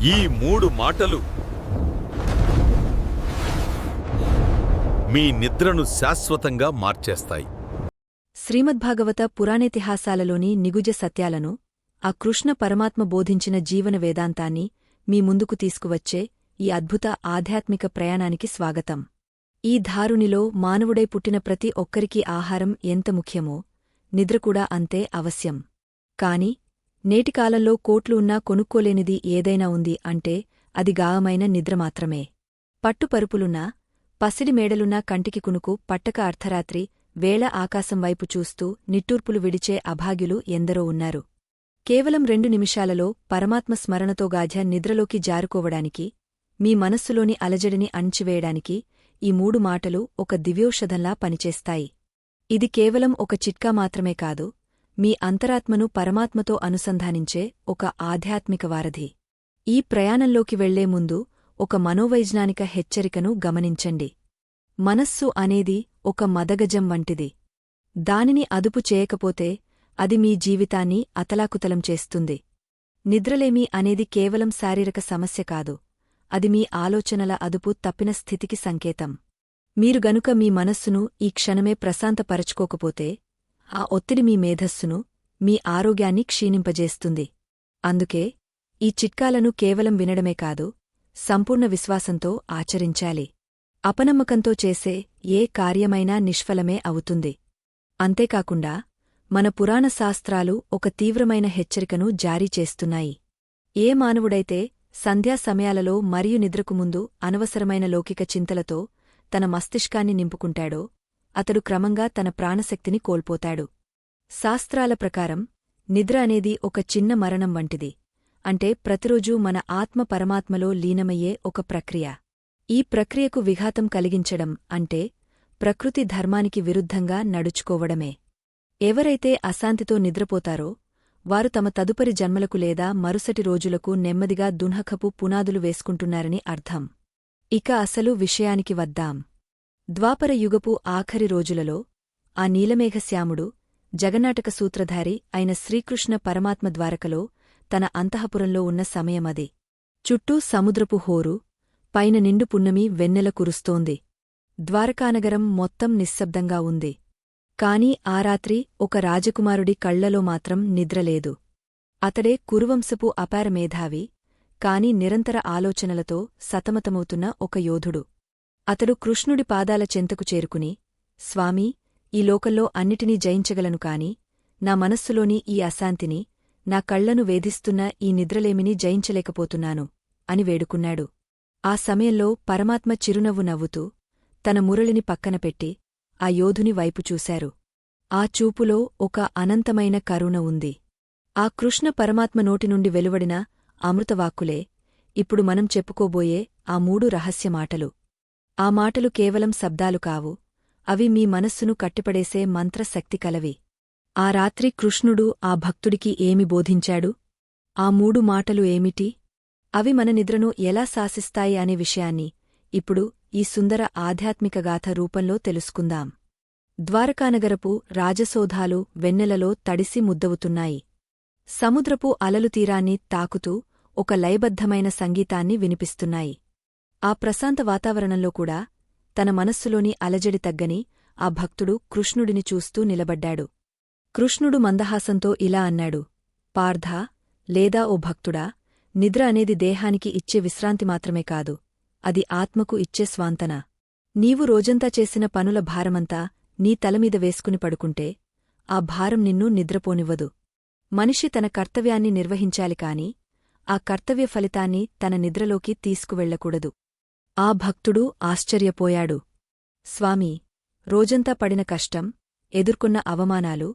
ఈ 3 మాటలు మీ నిద్రను శాశ్వతంగా మార్చేస్తాయి. శ్రీమద్భాగవత పురాణేతిహాసాలలోని నిగుజ సత్యాలను, ఆ కృష్ణ పరమాత్మ బోధించిన జీవన వేదాంతాన్ని మీ ముందుకు తీసుకువచ్చే ఈ అద్భుత ఆధ్యాత్మిక ప్రయాణానికి స్వాగతం. ఈ ధారునిలో మానవుడై పుట్టిన ప్రతి ఒక్కరికీ ఆహారం ఎంత ముఖ్యమో, నిద్రకూడా అంతే అవశ్యం. కాని నేటికాలంలో కోట్లు ఉన్నా కొనుక్కోలేనిది ఏదైనా ఉంది అంటే అది గాఢమైన నిద్ర మాత్రమే. పట్టుపరుపులున్నా, పసిడి మేడలున్నా కంటికి కునుకు పట్టక అర్ధరాత్రి వేళ ఆకాశం వైపు చూస్తూ నిట్టూర్పులు విడిచే అభాగ్యులు ఎందరో ఉన్నారు. కేవలం 2 నిమిషాలలో పరమాత్మ స్మరణతో గాఢ నిద్రలోకి జారుకోవడానికి, మీ మనస్సులోని అలజడిని అణిచివేయడానికి ఈ 3 మాటలు ఒక దివ్యౌషధంలా పనిచేస్తాయి. ఇది కేవలం ఒక చిట్కా మాత్రమే కాదు, మీ అంతరాత్మను పరమాత్మతో అనుసంధానించే ఒక ఆధ్యాత్మిక వారధి. ఈ ప్రయాణంలోకి వెళ్లే ముందు ఒక మనోవైజ్ఞానిక హెచ్చరికను గమనించండి. మనస్సు అనేది ఒక మదగజం వంటిది. దానిని అదుపు చేయకపోతే అది మీ జీవితాన్ని అతలాకుతలం చేస్తుంది. నిద్రలేమి అనేది కేవలం శారీరక సమస్య కాదు, అది మీ ఆలోచనల అదుపు తప్పిన స్థితికి సంకేతం. మీరు గనుక మీ మనస్సును ఈ క్షణమే ప్రశాంతపరచుకోకపోతే, ఆ ఒత్తిడి మీ మేధస్సును, మీ ఆరోగ్యాన్ని క్షీణింపజేస్తుంది. అందుకే ఈ చిట్కాలను కేవలం వినడమే కాదు, సంపూర్ణ విశ్వాసంతో ఆచరించాలి. అపనమ్మకంతో చేసే ఏ కార్యమైనా నిష్ఫలమే అవుతుంది. అంతేకాకుండా మన పురాణ శాస్త్రాలు ఒక తీవ్రమైన హెచ్చరికను జారీ చేస్తున్నాయి. ఏ మానవుడైతే సంధ్యా సమయాలలో మరియు నిద్రకు ముందు అనవసరమైన లౌకిక చింతలతో తన మస్తిష్కాన్ని నింపుకుంటాడో, అతడు క్రమంగా తన ప్రాణశక్తిని కోల్పోతాడు. శాస్త్రాల ప్రకారం నిద్ర అనేది ఒక చిన్న మరణం వంటిది. అంటే ప్రతిరోజూ మన ఆత్మ పరమాత్మలో లీనమయ్యే ఒక ప్రక్రియ. ఈ ప్రక్రియకు విఘాతం కలిగించడం అంటే ప్రకృతి ధర్మానికి విరుద్ధంగా నడుచుకోవడమే. ఎవరైతే అశాంతితో నిద్రపోతారో వారు తమ తదుపరి జన్మలకు లేదా మరుసటి రోజులకు నెమ్మదిగా దున్హకపు పునాదులు వేసుకుంటున్నారని అర్థం. ఇక అసలు విషయానికి వద్దాం. ద్వాపర యుగపు ఆఖరి రోజులలో ఆ నీలమేఘశ్యాముడు, జగన్నాటక సూత్రధారి అయిన శ్రీకృష్ణ పరమాత్మ ద్వారకలో తన అంతఃపురంలో ఉన్న సమయమది. చుట్టూ సముద్రపు హోరు, పైన నిండు పున్నమి వెన్నెల కురుస్తోంది. ద్వారకానగరం మొత్తం నిశ్శబ్దంగా ఉంది. కాని ఆ రాత్రి ఒక రాజకుమారుడి కళ్లలో మాత్రం నిద్రలేదు. అతడే కురువంశపు అపార మేధావి, కాని నిరంతర ఆలోచనలతో సతమతమవుతున్న ఒక యోధుడు. అతడు కృష్ణుడి పాదాల చెంతకు చేరుకుని, స్వామీ, ఈ లోకంలో అన్నిటినీ జయించగలను కాని, నా మనస్సులోని ఈ అశాంతిని, నా కళ్లను వేధిస్తున్న ఈ నిద్రలేమిని జయించలేకపోతున్నాను అని వేడుకున్నాడు. ఆ సమయంలో పరమాత్మ చిరునవ్వు నవ్వుతూ తన మురళిని పక్కనపెట్టి ఆ యోధుని వైపు చూశారు. ఆ చూపులో ఒక అనంతమైన కరుణ ఉంది. ఆ కృష్ణ పరమాత్మ నోటి నుండి వెలువడిన అమృతవాక్కులే ఇప్పుడు మనం చెప్పుకోబోయే ఆ 3 రహస్యమాటలు. ఆ మాటలు కేవలం శబ్దాలు కావు, అవి మీ మనస్సును కట్టిపడేసే మంత్రశక్తి కలవి. ఆ రాత్రి కృష్ణుడు ఆ భక్తుడికి ఏమి బోధించాడు? ఆ 3 మాటలు ఏమిటి? అవి మన నిద్రను ఎలా శాసిస్తాయి అనే విషయాన్ని ఇప్పుడు ఈ సుందర ఆధ్యాత్మిక గాథ రూపంలో తెలుసుకుందాం. ద్వారకానగరపు రాజసోధాలు వెన్నెలలో తడిసి ముద్దవుతున్నాయి. సముద్రపు అలలు తీరాన్ని తాకుతూ ఒక లయబద్ధమైన సంగీతాన్ని వినిపిస్తున్నాయి. ఆ ప్రశాంత వాతావరణంలో కూడా తన మనస్సులోని అలజడి తగ్గని ఆ భక్తుడు కృష్ణుడిని చూస్తూ నిలబడ్డాడు. కృష్ణుడు మందహాసంతో ఇలా అన్నాడు, పార్థా, లేదా ఓ భక్తుడా, నిద్ర అనేది దేహానికి ఇచ్చే విశ్రాంతి మాత్రమే కాదు, అది ఆత్మకు ఇచ్చే స్వాంతన. నీవు రోజంతా చేసిన పనుల భారమంతా నీ తలమీద వేసుకుని పడుకుంటే ఆ భారం నిన్ను నిద్రపోనివ్వదు. మనిషి తన కర్తవ్యాన్ని నిర్వహించాలి కాని ఆ కర్తవ్య ఫలితాన్ని తన నిద్రలోకి తీసుకువెళ్లకూడదు. ఆ భక్తుడు ఆశ్చర్యపోయాడు. స్వామీ, రోజంతా పడిన కష్టం, ఎదుర్కొన్న అవమానాలు,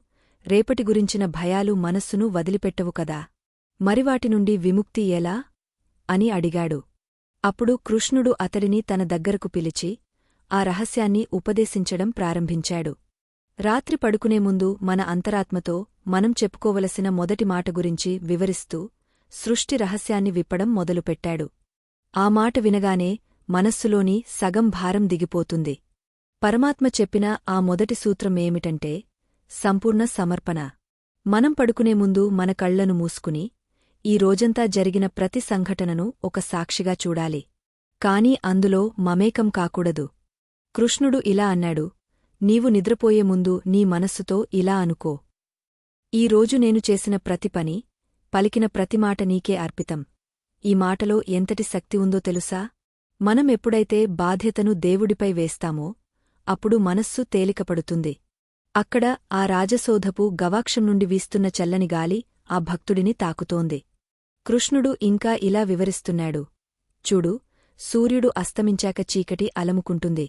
రేపటి గురించిన భయాలు మనస్సును వదిలిపెట్టవు కదా, మరివాటి నుండి విముక్తి ఎలా? అని అడిగాడు. అప్పుడు కృష్ణుడు అతడిని తన దగ్గరకు పిలిచి ఆ రహస్యాన్ని ఉపదేశించడం ప్రారంభించాడు. రాత్రి పడుకునే ముందు మన అంతరాత్మతో మనం చెప్పుకోవలసిన మొదటి మాట గురించి వివరిస్తూ సృష్టి రహస్యాన్ని విప్పడం మొదలుపెట్టాడు. ఆ మాట వినగానే మనస్సులోని సగం భారం దిగిపోతుంది. పరమాత్మ చెప్పిన ఆ మొదటి సూత్రం ఏమిటంటే సంపూర్ణ సమర్పణ. మనం పడుకునే ముందు మన కళ్లను మూసుకుని ఈ రోజంతా జరిగిన ప్రతి సంఘటనను ఒక సాక్షిగా చూడాలి. కాని అందులో మమేకం కాకూడదు. కృష్ణుడు ఇలా అన్నాడు, నీవు నిద్రపోయే ముందు నీ మనస్సుతో ఇలా అనుకో. ఈ రోజు నేను చేసిన ప్రతి పని, పలికిన ప్రతి మాట నీకే అర్పితం. ఈ మాటలో ఎంతటి శక్తి ఉందో తెలుసా? మనం ఎప్పుడైతే బాధ్యతను దేవుడిపై వేస్తామో అప్పుడు మనస్సు తేలికపడుతుంది. అక్కడ ఆ రాజసోధపు గవాక్షం నుండి వీస్తున్న చల్లని గాలి ఆ భక్తుడిని తాకుతోంది. కృష్ణుడు ఇంకా ఇలా వివరిస్తున్నాడు, చూడు, సూర్యుడు అస్తమించాక చీకటి అలముకుంటుంది.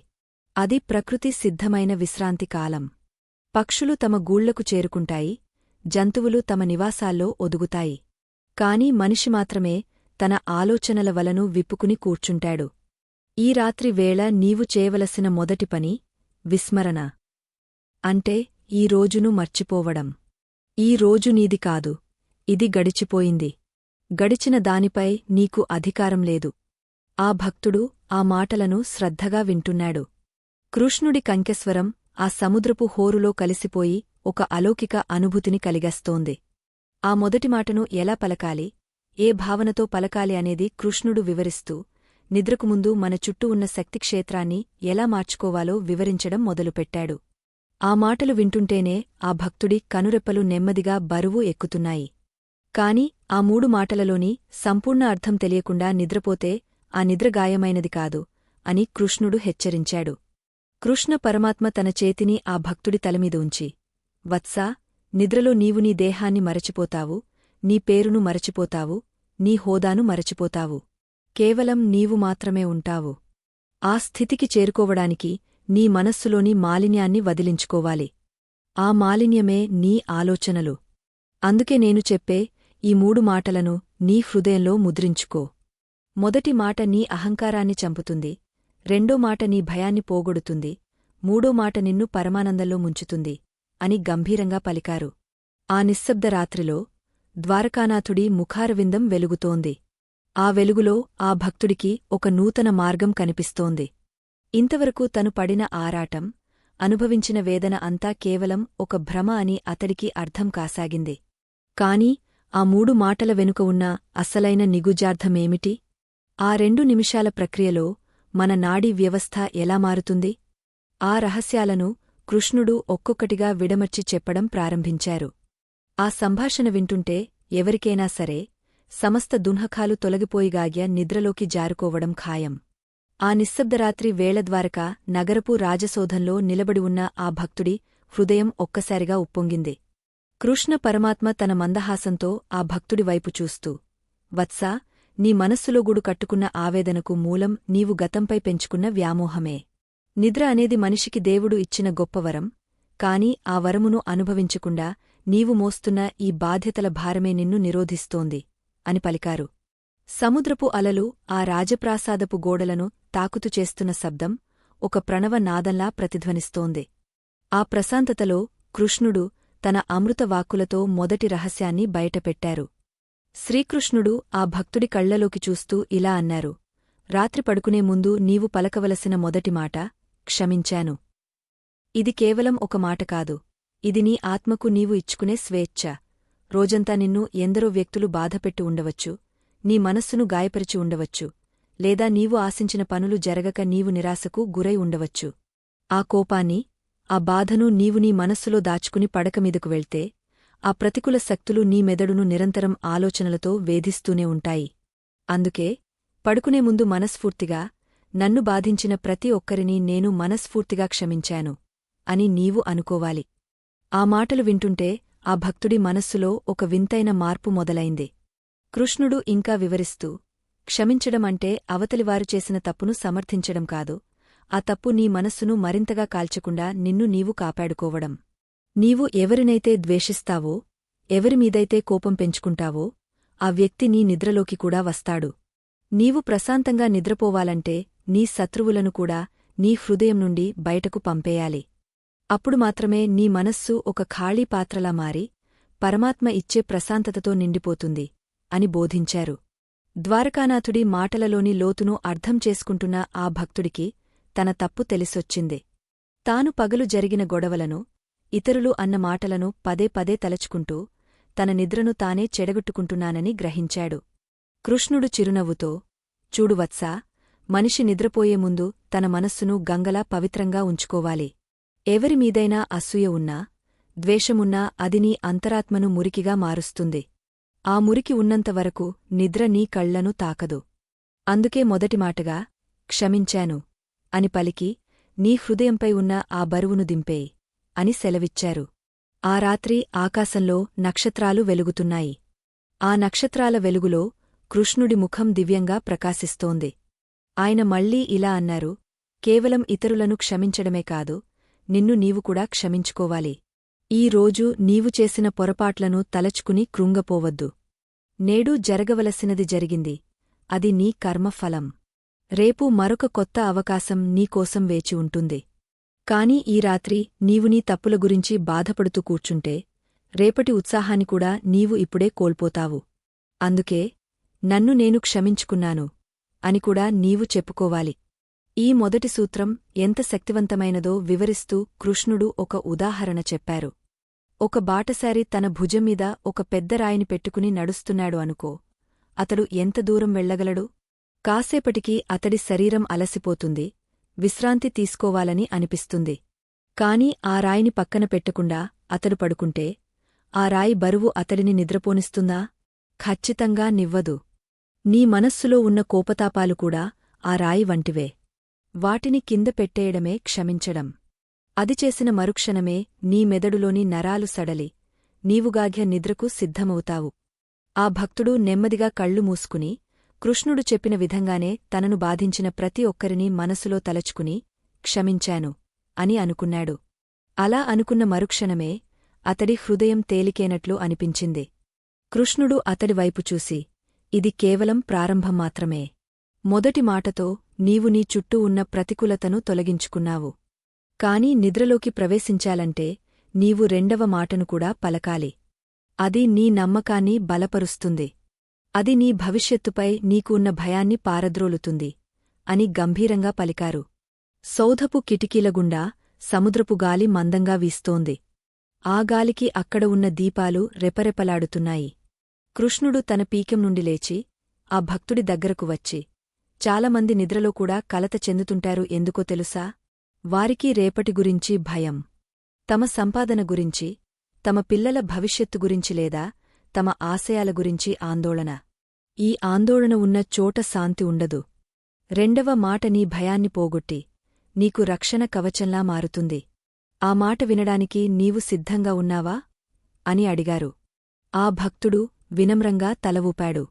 అది ప్రకృతి సిద్ధమైన విశ్రాంతి కాలం. పక్షులు తమ గూళ్లకు చేరుకుంటాయి, జంతువులు తమ నివాసాల్లో ఒదుగుతాయి. కాని మనిషి మాత్రమే తన ఆలోచనల వలను విప్పుకుని కూర్చుంటాడు. ఈ రాత్రి వేళ నీవు చేయవలసిన మొదటి పని విస్మరణ. అంటే ఈ రోజును మర్చిపోవడం. ఈ రోజు నీది కాదు, ఇది గడిచిపోయింది. గడిచిన దానిపై నీకు అధికారం లేదు. ఆ భక్తుడు ఆ మాటలను శ్రద్ధగా వింటున్నాడు. కృష్ణుడి కంకెస్వరం ఆ సముద్రపు హోరులో కలిసిపోయి ఒక అలౌకిక అనుభూతిని కలిగస్తోంది. ఆ మొదటి మాటను ఎలా పలకాలి, ఏ భావనతో పలకాలి అనేది కృష్ణుడు వివరిస్తూ, నిద్రకు ముందు మన చుట్టూ ఉన్న శక్తిక్షేత్రాన్ని ఎలా మార్చుకోవాలో వివరించడం మొదలుపెట్టాడు. ఆ మాటలు వింటుంటేనే ఆ భక్తుడి కనురెప్పలు నెమ్మదిగా బరువు ఎక్కుతున్నాయి. కాని ఆ 3 మాటలలోని సంపూర్ణ అర్థం తెలియకుండా నిద్రపోతే ఆ నిద్ర గాయమైనది కాదు అని కృష్ణుడు హెచ్చరించాడు. కృష్ణ పరమాత్మ తన చేతిని ఆ భక్తుడి తలమీద ఉంచి, వత్సా, నిద్రలో నీవు నీ దేహాన్ని మరచిపోతావు, నీ పేరును మరచిపోతావు, నీ హోదాను మరచిపోతావు. కేవలం నీవు మాత్రమే ఉంటావు. ఆ స్థితికి చేరుకోవడానికి నీ మనస్సులోని మాలిన్యాన్ని వదిలించుకోవాలి. ఆ మాలిన్యమే నీ ఆలోచనలు. అందుకే నేను చెప్పే ఈ 3 మాటలను నీ హృదయంలో ముద్రించుకో. మొదటి మాట నీ అహంకారాన్ని చంపుతుంది, రెండో మాట నీ భయాన్ని పోగొడుతుంది, మూడో మాట నిన్ను పరమానందంలో ముంచుతుంది అని గంభీరంగా పలికారు. ఆ నిశ్శబ్ద రాత్రిలో ద్వారకానాథుడి ముఖారవిందం వెలుగుతోంది. ఆ వెలుగులో ఆ భక్తుడికి ఒక నూతన మార్గం కనిపిస్తోంది. ఇంతవరకు తను పడిన ఆరాటం, అనుభవించిన వేదన అంతా కేవలం ఒక భ్రమ అని అతడికి అర్థం కాసాగింది. కాని ఆ 3 మాటల వెనుక ఉన్న అస్సలైన నిగుజార్థమేమిటి? ఆ 2 నిమిషాల ప్రక్రియలో మన నాడీ వ్యవస్థ ఎలా మారుతుంది? ఆ రహస్యాలను కృష్ణుడు ఒక్కొక్కటిగా విడమర్చి చెప్పడం ప్రారంభించారు. ఆ సంభాషణ వింటుంటే ఎవరికైనా సరే సమస్త దున్హకాలు తొలగిపోయిగాగ్య నిద్రలోకి జారుకోవడం ఖాయం. ఆ నిశ్శబ్దరాత్రి వేళద్వారక నగరపు రాజసోధంలో నిలబడి ఉన్న ఆ భక్తుడి హృదయం ఒక్కసారిగా ఉప్పొంగింది. కృష్ణ పరమాత్మ తన మందహాసంతో ఆ భక్తుడి వైపు చూస్తూ, వత్సా, నీ మనస్సులో గూడు కట్టుకున్న ఆవేదనకు మూలం నీవు గతంపై పెంచుకున్న వ్యామోహమే. నిద్ర అనేది మనిషికి దేవుడు ఇచ్చిన గొప్పవరం, కాని ఆ వరమును అనుభవించకుండా నీవు మోస్తున్న ఈ బాధ్యతల భారమే నిన్ను నిరోధిస్తోంది అని పలికారు. సముద్రపు అలలు ఆ రాజప్రాసాదపు గోడలను తాకుతు చేస్తున్న శబ్దం ఒక ప్రణవ నాదంలా ప్రతిధ్వనిస్తోంది. ఆ ప్రశాంతతలో కృష్ణుడు తన అమృత వాక్కులతో మొదటి రహస్యాన్ని బయటపెట్టారు. శ్రీకృష్ణుడు ఆ భక్తుడి కళ్లలోకి చూస్తూ ఇలా అన్నారు, రాత్రి పడుకునే ముందు నీవు పలకవలసిన మొదటి మాట, క్షమించాను. ఇది కేవలం ఒక మాట కాదు, ఇది నీ ఆత్మకు నీవు ఇచ్చుకునే స్వేచ్ఛ. రోజంతా నిన్ను ఎందరో వ్యక్తులు బాధపెట్టి ఉండవచ్చు, నీ మనస్సును గాయపరిచి ఉండవచ్చు, లేదా నీవు ఆశించిన పనులు జరగక నీవు నిరాశకు గురై ఉండవచ్చు. ఆ కోపాన్ని, ఆ బాధను నీవు నీ మనస్సులో దాచుకుని పడకమీదకు వెళ్తే, ఆ ప్రతికూల శక్తులు నీ మెదడును నిరంతరం ఆలోచనలతో వేధిస్తూనే ఉంటాయి. అందుకే పడుకునే ముందు మనస్ఫూర్తిగా, నన్ను బాధించిన ప్రతి ఒక్కరినీ నేను మనస్ఫూర్తిగా క్షమించాను అని నీవు అనుకోవాలి. ఆ మాటలు వింటుంటే ఆ భక్తుడి మనస్సులో ఒక వింతైన మార్పు మొదలైంది. కృష్ణుడు ఇంకా వివరిస్తూ, క్షమించడం అంటే అవతలివారు చేసిన తప్పును సమర్థించడం కాదు, ఆ తప్పు నీ మనస్సును మరింతగా కాల్చకుండా నిన్ను నీవు కాపాడుకోవడం. నీవు ఎవరినైతే ద్వేషిస్తావో, ఎవరిమీదైతే కోపం పెంచుకుంటావో, ఆ వ్యక్తి నీ నిద్రలోకి కూడా వస్తాడు. నీవు ప్రశాంతంగా నిద్రపోవాలంటే నీ శత్రువులను కూడా నీ హృదయం నుండి బయటకు పంపేయాలి. అప్పుడు మాత్రమే నీ మనస్సు ఒక ఖాళీ పాత్రలా మారి పరమాత్మ ఇచ్చే ప్రశాంతతతో నిండిపోతుంది అని బోధించారు. ద్వారకానాథుడి మాటలలోని లోతును అర్థం చేసుకుంటున్న ఆ భక్తుడికి తన తప్పు తెలిసొచ్చింది. తాను పగలు జరిగిన గొడవలను, ఇతరులు అన్న మాటలను పదే పదే తలచుకుంటూ తన నిద్రను తానే చెడగొట్టుకుంటున్నానని గ్రహించాడు. కృష్ణుడు చిరునవ్వుతో, చూడు వత్సా, మనిషి నిద్రపోయే ముందు తన మనస్సును గంగలా పవిత్రంగా ఉంచుకోవాలి. ఎవరిమీదైనా అసూయ ఉన్నా, ద్వేషమున్నా అది నీ అంతరాత్మను మురికిగా మారుస్తుంది. ఆ మురికి ఉన్నంతవరకు నిద్ర నీ కళ్లను తాకదు. అందుకే మొదటిమాటగా క్షమించాను అని పలికి నీ హృదయంపై ఉన్న ఆ బరువును దింపేయి అని సెలవిచ్చారు. ఆ రాత్రి ఆకాశంలో నక్షత్రాలు వెలుగుతున్నాయి. ఆ నక్షత్రాల వెలుగులో కృష్ణుడి ముఖం దివ్యంగా ప్రకాశిస్తోంది. ఆయన మళ్లీ ఇలా అన్నారు, కేవలం ఇతరులను క్షమించడమే కాదు, నిన్ను నీవు కూడా క్షమించుకోవాలి. ఈ రోజు నీవు చేసిన పొరపాట్లను తలచుకుని కృంగపోవద్దు. నేడు జరగవలసినది జరిగింది, అది నీ కర్మఫలం. రేపు మరొక కొత్త అవకాశం నీకోసం వేచి ఉంటుంది. కాని ఈ రాత్రి నీవు నీ తప్పుల గురించి బాధపడుతూ కూర్చుంటే రేపటి ఉత్సాహాన్ని కూడా నీవు ఇప్పుడే కోల్పోతావు. అందుకే నన్ను నేను క్షమించుకున్నాను అని కూడా నీవు చెప్పుకోవాలి. ఈ మొదటి సూత్రం ఎంత శక్తివంతమైనదో వివరిస్తూ కృష్ణుడు ఒక ఉదాహరణ చెప్పారు. ఒక బాటసారి తన భుజంమీద ఒక పెద్ద రాయిని పెట్టుకుని నడుస్తున్నాడు అనుకో, అతడు ఎంత దూరం వెళ్లగలడు? కాసేపటికి అతడి శరీరం అలసిపోతుంది, విశ్రాంతి తీసుకోవాలని అనిపిస్తుంది. కాని ఆ రాయిని పక్కన పెట్టకుండా అతడు పడుకుంటే ఆ రాయి బరువు అతడిని నిద్రపోనిస్తుందా? ఖచ్చితంగా నివ్వదు. నీ మనస్సులో ఉన్న కోపతాపాలు కూడా ఆ రాయి వంటివే. వాటిని కింద పెట్టేయడమే క్షమించడం. అది చేసిన మరుక్షణమే నీ మెదడులోని నరాలు సడలి నీవుగాఘ్య నిద్రకు సిద్ధమవుతావు. ఆ భక్తుడు నెమ్మదిగా కళ్ళు మూసుకుని కృష్ణుడు చెప్పిన విధంగానే తనను బాధించిన ప్రతి ఒక్కరినీ మనసులో తలచుకుని క్షమించాను అని అనుకున్నాడు. అలా అనుకున్న మరుక్షణమే అతడి హృదయం తేలికేనట్లు అనిపించింది. కృష్ణుడు అతడి వైపు చూసి, ఇది కేవలం ప్రారంభం మాత్రమే. మొదటి మాటతో నీవు నీ చుట్టూ ఉన్న ప్రతికూలతను తొలగించుకున్నావు. కాని నిద్రలోకి ప్రవేశించాలంటే నీవు రెండవ మాటను కూడా పలకాలి. అది నీ నమ్మకాన్ని బలపరుస్తుంది. అది నీ భవిష్యత్తుపై నీకు ఉన్న భయాన్ని పారద్రోలుతుంది అని గంభీరంగా పలికారు. సౌధపు కిటికీలగుండా సముద్రపు గాలి మందంగా వీస్తోంది. ఆ గాలికి అక్కడ ఉన్న దీపాలు రెపరెపలాడుతున్నాయి. కృష్ణుడు తన పీకెం నుండి లేచి ఆ భక్తుడి దగ్గరకు వచ్చి, చాలామంది నిద్రలో కూడా కలత చెందుతుంటారు, ఎందుకో తెలుసా? వారికి రేపటి గురించి భయం, తమ సంపాదన గురించి, తమ పిల్లల భవిష్యత్తు గురించి లేదా తమ ఆశయాల గురించి ఆందోళన. ఈ ఆందోళన ఉన్న చోట శాంతి ఉండదు. రెండవ మాట నీ భయాన్ని పోగొట్టి నీకు రక్షణ కవచంలా మారుతుంది. ఆ మాట వినడానికి నీవు సిద్ధంగా ఉన్నావా అని అడిగారు. ఆ భక్తుడు వినమ్రంగా తల ఊపాడు.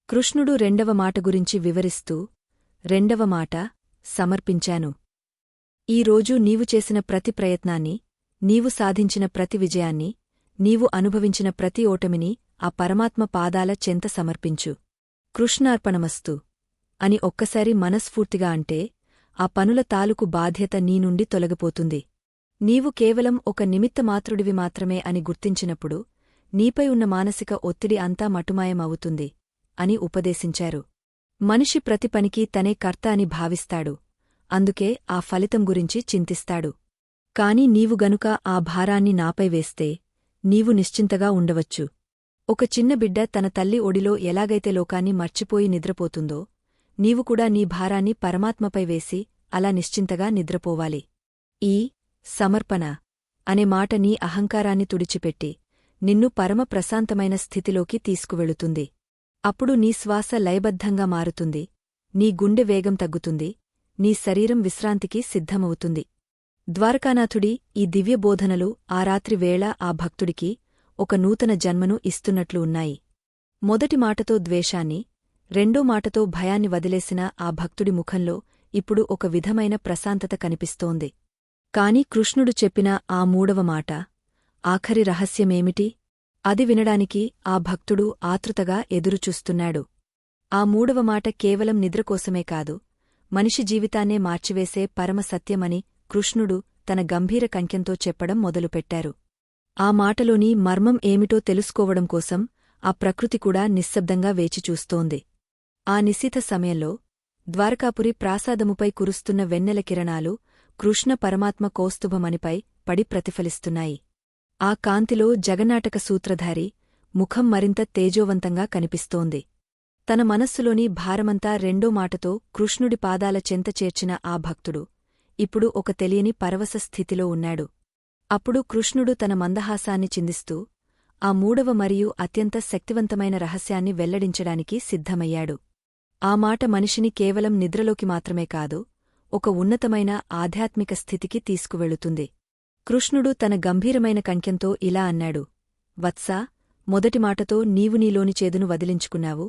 కృష్ణుడు రెండవ మాట గురించి వివరిస్తూ, రెండవ మాట సమర్పించాను. ఈరోజు నీవు చేసిన ప్రతి ప్రయత్నాన్ని, నీవు సాధించిన ప్రతి విజయాన్ని, నీవు అనుభవించిన ప్రతి ఓటమిని ఆ పరమాత్మ పాదాల చెంత సమర్పించు. కృష్ణార్పణమస్తు అని ఒక్కసారి మనస్ఫూర్తిగా అంటే ఆ పనుల తాలూకు బాధ్యత నీ నుండి తొలగిపోతుంది. నీవు కేవలం ఒక నిమిత్తమాత్రుడివి మాత్రమే అని గుర్తించినప్పుడు నీపై ఉన్న మానసిక ఒత్తిడి అంతా మటుమాయమవుతుంది అని ఉపదేశించారు. మనిషి ప్రతి పనికి తనే కర్త అని భావిస్తాడు, అందుకే ఆ ఫలితం గురించి చింతిస్తాడు. కాని నీవు గనుక ఆ భారాన్ని నాపై వేస్తే నీవు నిశ్చింతగా ఉండవచ్చు. ఒక చిన్న బిడ్డ తన తల్లి ఒడిలో ఎలాగైతే లోకాన్ని మర్చిపోయి నిద్రపోతుందో, నీవు కూడా నీ భారాన్ని పరమాత్మపై వేసి అలా నిశ్చింతగా నిద్రపోవాలి. ఈ సమర్పణ అనే మాట నీ అహంకారాన్ని తుడిచిపెట్టి నిన్ను పరమ ప్రశాంతమైన స్థితిలోకి తీసుకువెళుతుంది. అప్పుడు నీ శ్వాస లయబద్ధంగా మారుతుంది, నీ గుండె వేగం తగ్గుతుంది, నీ శరీరం విశ్రాంతికి సిద్ధమవుతుంది. ద్వారకానాథుడి ఈ దివ్యబోధనలు ఆ రాత్రి వేళ ఆ భక్తుడికి ఒక నూతన జన్మను ఇస్తున్నట్లు ఉన్నాయి. మొదటి మాటతో ద్వేషాన్ని, రెండో మాటతో భయాన్ని వదిలేసిన ఆ భక్తుడి ముఖంలో ఇప్పుడు ఒక విధమైన ప్రశాంతత కనిపిస్తోంది. కాని కృష్ణుడు చెప్పిన ఆ మూడవ మాట, ఆఖరి రహస్యమేమిటి? అది వినడానికి ఆ భక్తుడు ఆతృతగా ఎదురుచూస్తున్నాడు. ఆ మూడవ మాట కేవలం నిద్రకోసమే కాదు, మనిషి జీవితాన్నే మార్చివేసే పరమ సత్యమని కృష్ణుడు తన గంభీర కంఠంతో చెప్పడం మొదలుపెట్టారు. ఆ మాటలోని మర్మం ఏమిటో తెలుసుకోవడం కోసం ఆ ప్రకృతి కూడా నిశ్శబ్దంగా వేచిచూస్తోంది. ఆ నిశీథ సమయంలో ద్వారకాపురి ప్రాసాదముపై కురుస్తున్న వెన్నెల కిరణాలు కృష్ణ పరమాత్మ కౌస్తుభమణిపై పడి ప్రతిఫలిస్తున్నాయి. ఆ కాంతిలో జగన్నాటక సూత్రధారి ముఖం మరింత తేజోవంతంగా కనిపిస్తోంది. తన మనస్సులోని భారమంతా రెండో మాటతో కృష్ణుడి పాదాల చెంత చేర్చిన ఆ భక్తుడు ఇప్పుడు ఒక తెలియని పరవశ స్థితిలో ఉన్నాడు. అప్పుడు కృష్ణుడు తన మందహాసాన్ని చిందిస్తూ ఆ మూడవ మరియు అత్యంత శక్తివంతమైన రహస్యాన్ని వెల్లడించడానికి సిద్ధమయ్యాడు. ఆ మాట మనిషిని కేవలం నిద్రలోకి మాత్రమే కాదు, ఒక ఉన్నతమైన ఆధ్యాత్మిక స్థితికి తీసుకువెళుతుంది. కృష్ణుడు తన గంభీరమైన కంఠంతో ఇలా అన్నాడు: వత్సా, మొదటి మాటతో నీవు నీలోని చేదును వదిలించుకున్నావు,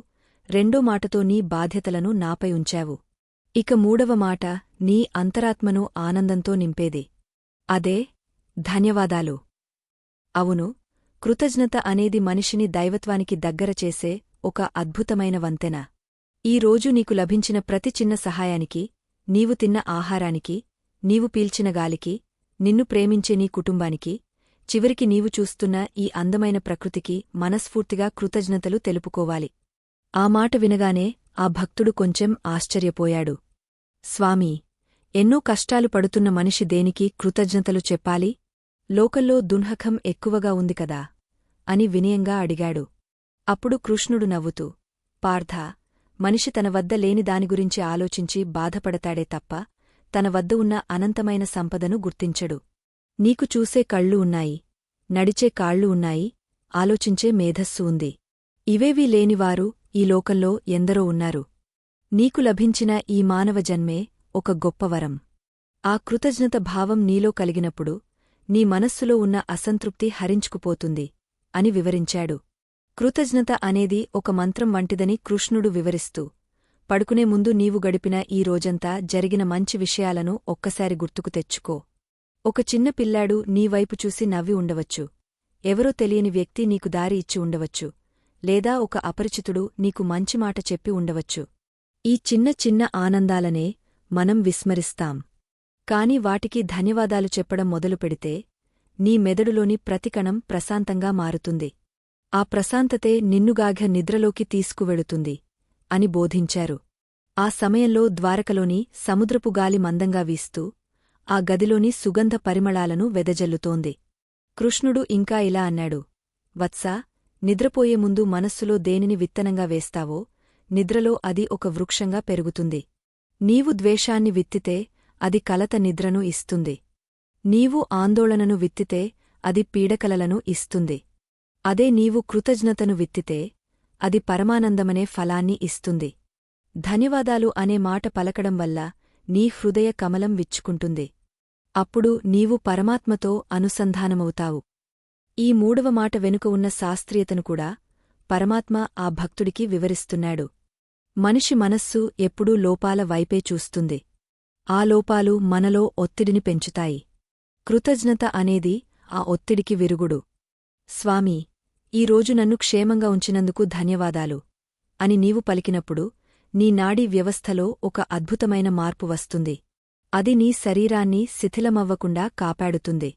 రెండో మాటతో నీ బాధ్యతలను నాపై ఉంచావు. ఇక మూడవ మాట నీ అంతరాత్మను ఆనందంతో నింపేది. అదే ధన్యవాదాలు. అవును, కృతజ్ఞత అనేది మనిషిని దైవత్వానికి దగ్గర చేసే ఒక అద్భుతమైన వంతెన. ఈ రోజు నీకు లభించిన ప్రతి చిన్న సహాయానికి, నీవు తిన్న ఆహారానికి, నీవు పీల్చిన గాలికి, నిన్ను ప్రేమించే నీ కుటుంబానికి, చివరికి నీవు చూస్తున్న ఈ అందమైన ప్రకృతికి మనస్ఫూర్తిగా కృతజ్ఞతలు తెలుపుకోవాలి. ఆ మాట వినగానే ఆ భక్తుడు కొంచెం ఆశ్చర్యపోయాడు. స్వామీ, ఎన్నో కష్టాలు పడుతున్న మనిషి దేనికి కృతజ్ఞతలు చెప్పాలి? లోకల్లో దున్హకం ఎక్కువగా ఉంది కదా అని వినయంగా అడిగాడు. అప్పుడు కృష్ణుడు నవ్వుతూ, పార్థా, మనిషి తన వద్ద లేని దాని గురించి ఆలోచించి బాధపడతాడే తప్ప తన వద్ద ఉన్న అనంతమైన సంపదను గుర్తించడు. నీకు చూసే కళ్ళు ఉన్నాయి, నడిచే కాళ్ళు ఉన్నాయి, ఆలోచించే మేధస్సు ఉంది. ఇవేవీ లేనివారు ఈ లోకంలో ఎందరో ఉన్నారు. నీకు లభించిన ఈ మానవ జన్మే ఒక గొప్పవరం. ఆ కృతజ్ఞత భావం నీలో కలిగినప్పుడు నీ మనస్సులో ఉన్న అసంతృప్తి హరించుకుపోతుంది అని వివరించాడు. కృతజ్ఞత అనేది ఒక మంత్రం వంటిదని కృష్ణుడు వివరిస్తూ, పడుకునే ముందు నీవు గడిపిన ఈ రోజంతా జరిగిన మంచి విషయాలను ఒక్కసారి గుర్తుకు తెచ్చుకో. ఒక చిన్న పిల్లాడు నీవైపు చూసి నవ్వి ఉండవచ్చు, ఎవరో తెలియని వ్యక్తి నీకు దారి ఇచ్చి ఉండవచ్చు, లేదా ఒక అపరిచితుడు నీకు మంచి మాట చెప్పి ఉండవచ్చు. ఈ చిన్న చిన్న ఆనందాలనే మనం విస్మరిస్తాం. కాని వాటికి ధన్యవాదాలు చెప్పడం మొదలుపెడితే నీ మెదడులోని ప్రతికణం ప్రశాంతంగా మారుతుంది. ఆ ప్రశాంతతే నిన్నుగాఘ నిద్రలోకి తీసుకువెళుతుంది అని బోధించారు. ఆ సమయంలో ద్వారకలోని సముద్రపు గాలి మందంగా వీస్తూ ఆ గదిలోని సుగంధ పరిమళాలను వెదజల్లుతోంది. కృష్ణుడు ఇంకా ఇలా అన్నాడు: వత్సా, నిద్రపోయే ముందు మనస్సులో దేనిని విత్తనంగా వేస్తావో నిద్రలో అది ఒక వృక్షంగా పెరుగుతుంది. నీవు ద్వేషాన్ని విత్తితే అది కలత నిద్రను ఇస్తుంది. నీవు ఆందోళనను విత్తితే అది పీడకలలను ఇస్తుంది. అదే నీవు కృతజ్ఞతను విత్తితే అది పరమానందమనే ఫలాన్ని ఇస్తుంది. ధన్యవాదాలు అనే మాట పలకడం వల్ల నీ హృదయ కమలం విచ్చుకుంటుంది. అప్పుడు నీవు పరమాత్మతో అనుసంధానమవుతావు. ఈ మూడవ మాట వెనుక ఉన్న శాస్త్రీయతను కూడా పరమాత్మ ఆ భక్తుడికి వివరిస్తున్నాడు. మనిషి మనస్సు ఎప్పుడూ లోపాల వైపే చూస్తుంది. ఆ లోపాలు మనలో ఒత్తిడిని పెంచుతాయి. కృతజ్ఞత అనేది ఆ ఒత్తిడికి విరుగుడు. స్వామీ, ఈరోజు నన్ను క్షేమంగా ఉంచినందుకు ధన్యవాదాలు అని నీవు పలికినప్పుడు నీ నాడీ వ్యవస్థలో ఒక అద్భుతమైన మార్పు వస్తుంది. అది నీ శరీరాన్ని శిథిలమవ్వకుండా కాపాడుతుంది.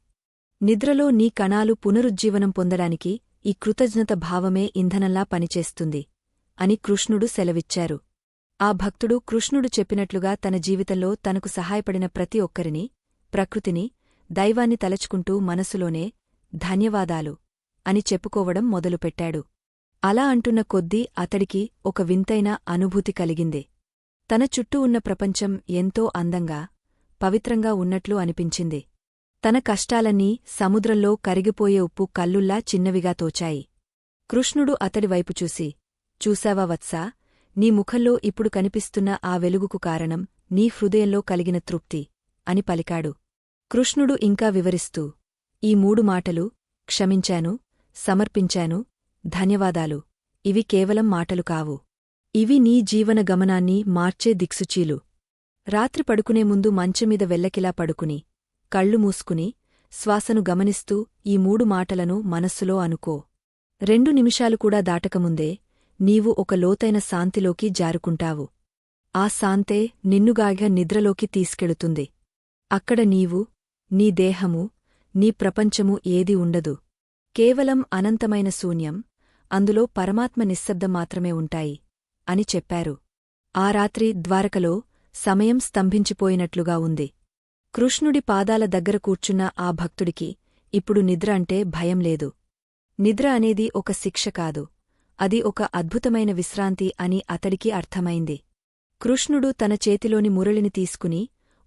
నిద్రలో నీ కణాలు పునరుజ్జీవనం పొందడానికి ఈ కృతజ్ఞత భావమే ఇంధనంలా పనిచేస్తుంది అని కృష్ణుడు సెలవిచ్చారు. ఆ భక్తుడు కృష్ణుడు చెప్పినట్లుగా తన జీవితంలో తనకు సహాయపడిన ప్రతి ఒక్కరిని, ప్రకృతిని, దైవాన్ని తలచుకుంటూ మనసులోనే ధన్యవాదాలు అని చెప్పుకోవడం మొదలుపెట్టాడు. అలా అంటున్న కొద్దీ అతడికి ఒక వింతైన అనుభూతి కలిగింది. తన చుట్టూ ఉన్న ప్రపంచం ఎంతో అందంగా, పవిత్రంగా ఉన్నట్లు అనిపించింది. తన కష్టాలన్నీ సముద్రంలో కరిగిపోయే ఉప్పు కల్లుల్లా చిన్నవిగా తోచాయి. కృష్ణుడు అతడివైపు చూసి, చూశావా వత్సా, నీ ముఖంలో ఇప్పుడు కనిపిస్తున్న ఆ వెలుగుకు కారణం నీ హృదయంలో కలిగిన తృప్తి అని పలికాడు. కృష్ణుడు ఇంకా వివరిస్తూ, ఈ మూడు మాటలు, క్షమించాను, సమర్పించాను, ధన్యవాదాలు, ఇవి కేవలం మాటలు కావు. ఇవి నీ జీవన గమనాన్ని మార్చే దిక్సూచీలు. రాత్రి పడుకునే ముందు మంచమీద వెల్లకిలా పడుకుని, కళ్ళు మూసుకుని, శ్వాసను గమనిస్తూ ఈ మూడు మాటలను మనస్సులో అనుకో. 2 నిమిషాలు కూడా దాటకముందే నీవు ఒక లోతైన శాంతిలోకి జారుకుంటావు. ఆ శాంతే నిన్నుగాఘ నిద్రలోకి తీసుకెళుతుంది. అక్కడ నీవు, నీ దేహము, నీ ప్రపంచము ఏదీ ఉండదు. కేవలం అనంతమైన శూన్యం, అందులో పరమాత్మ నిశ్శబ్దం మాత్రమే ఉంటాయి అని చెప్పారు. ఆ రాత్రి ద్వారకలో సమయం స్తంభించిపోయినట్లుగా ఉంది. కృష్ణుడి పాదాల దగ్గర కూర్చున్న ఆ భక్తుడికి ఇప్పుడు నిద్ర అంటే భయం లేదు. నిద్ర అనేది ఒక శిక్ష కాదు, అది ఒక అద్భుతమైన విశ్రాంతి అని అతడికి అర్థమైంది. కృష్ణుడు తన చేతిలోని మురళిని తీసుకుని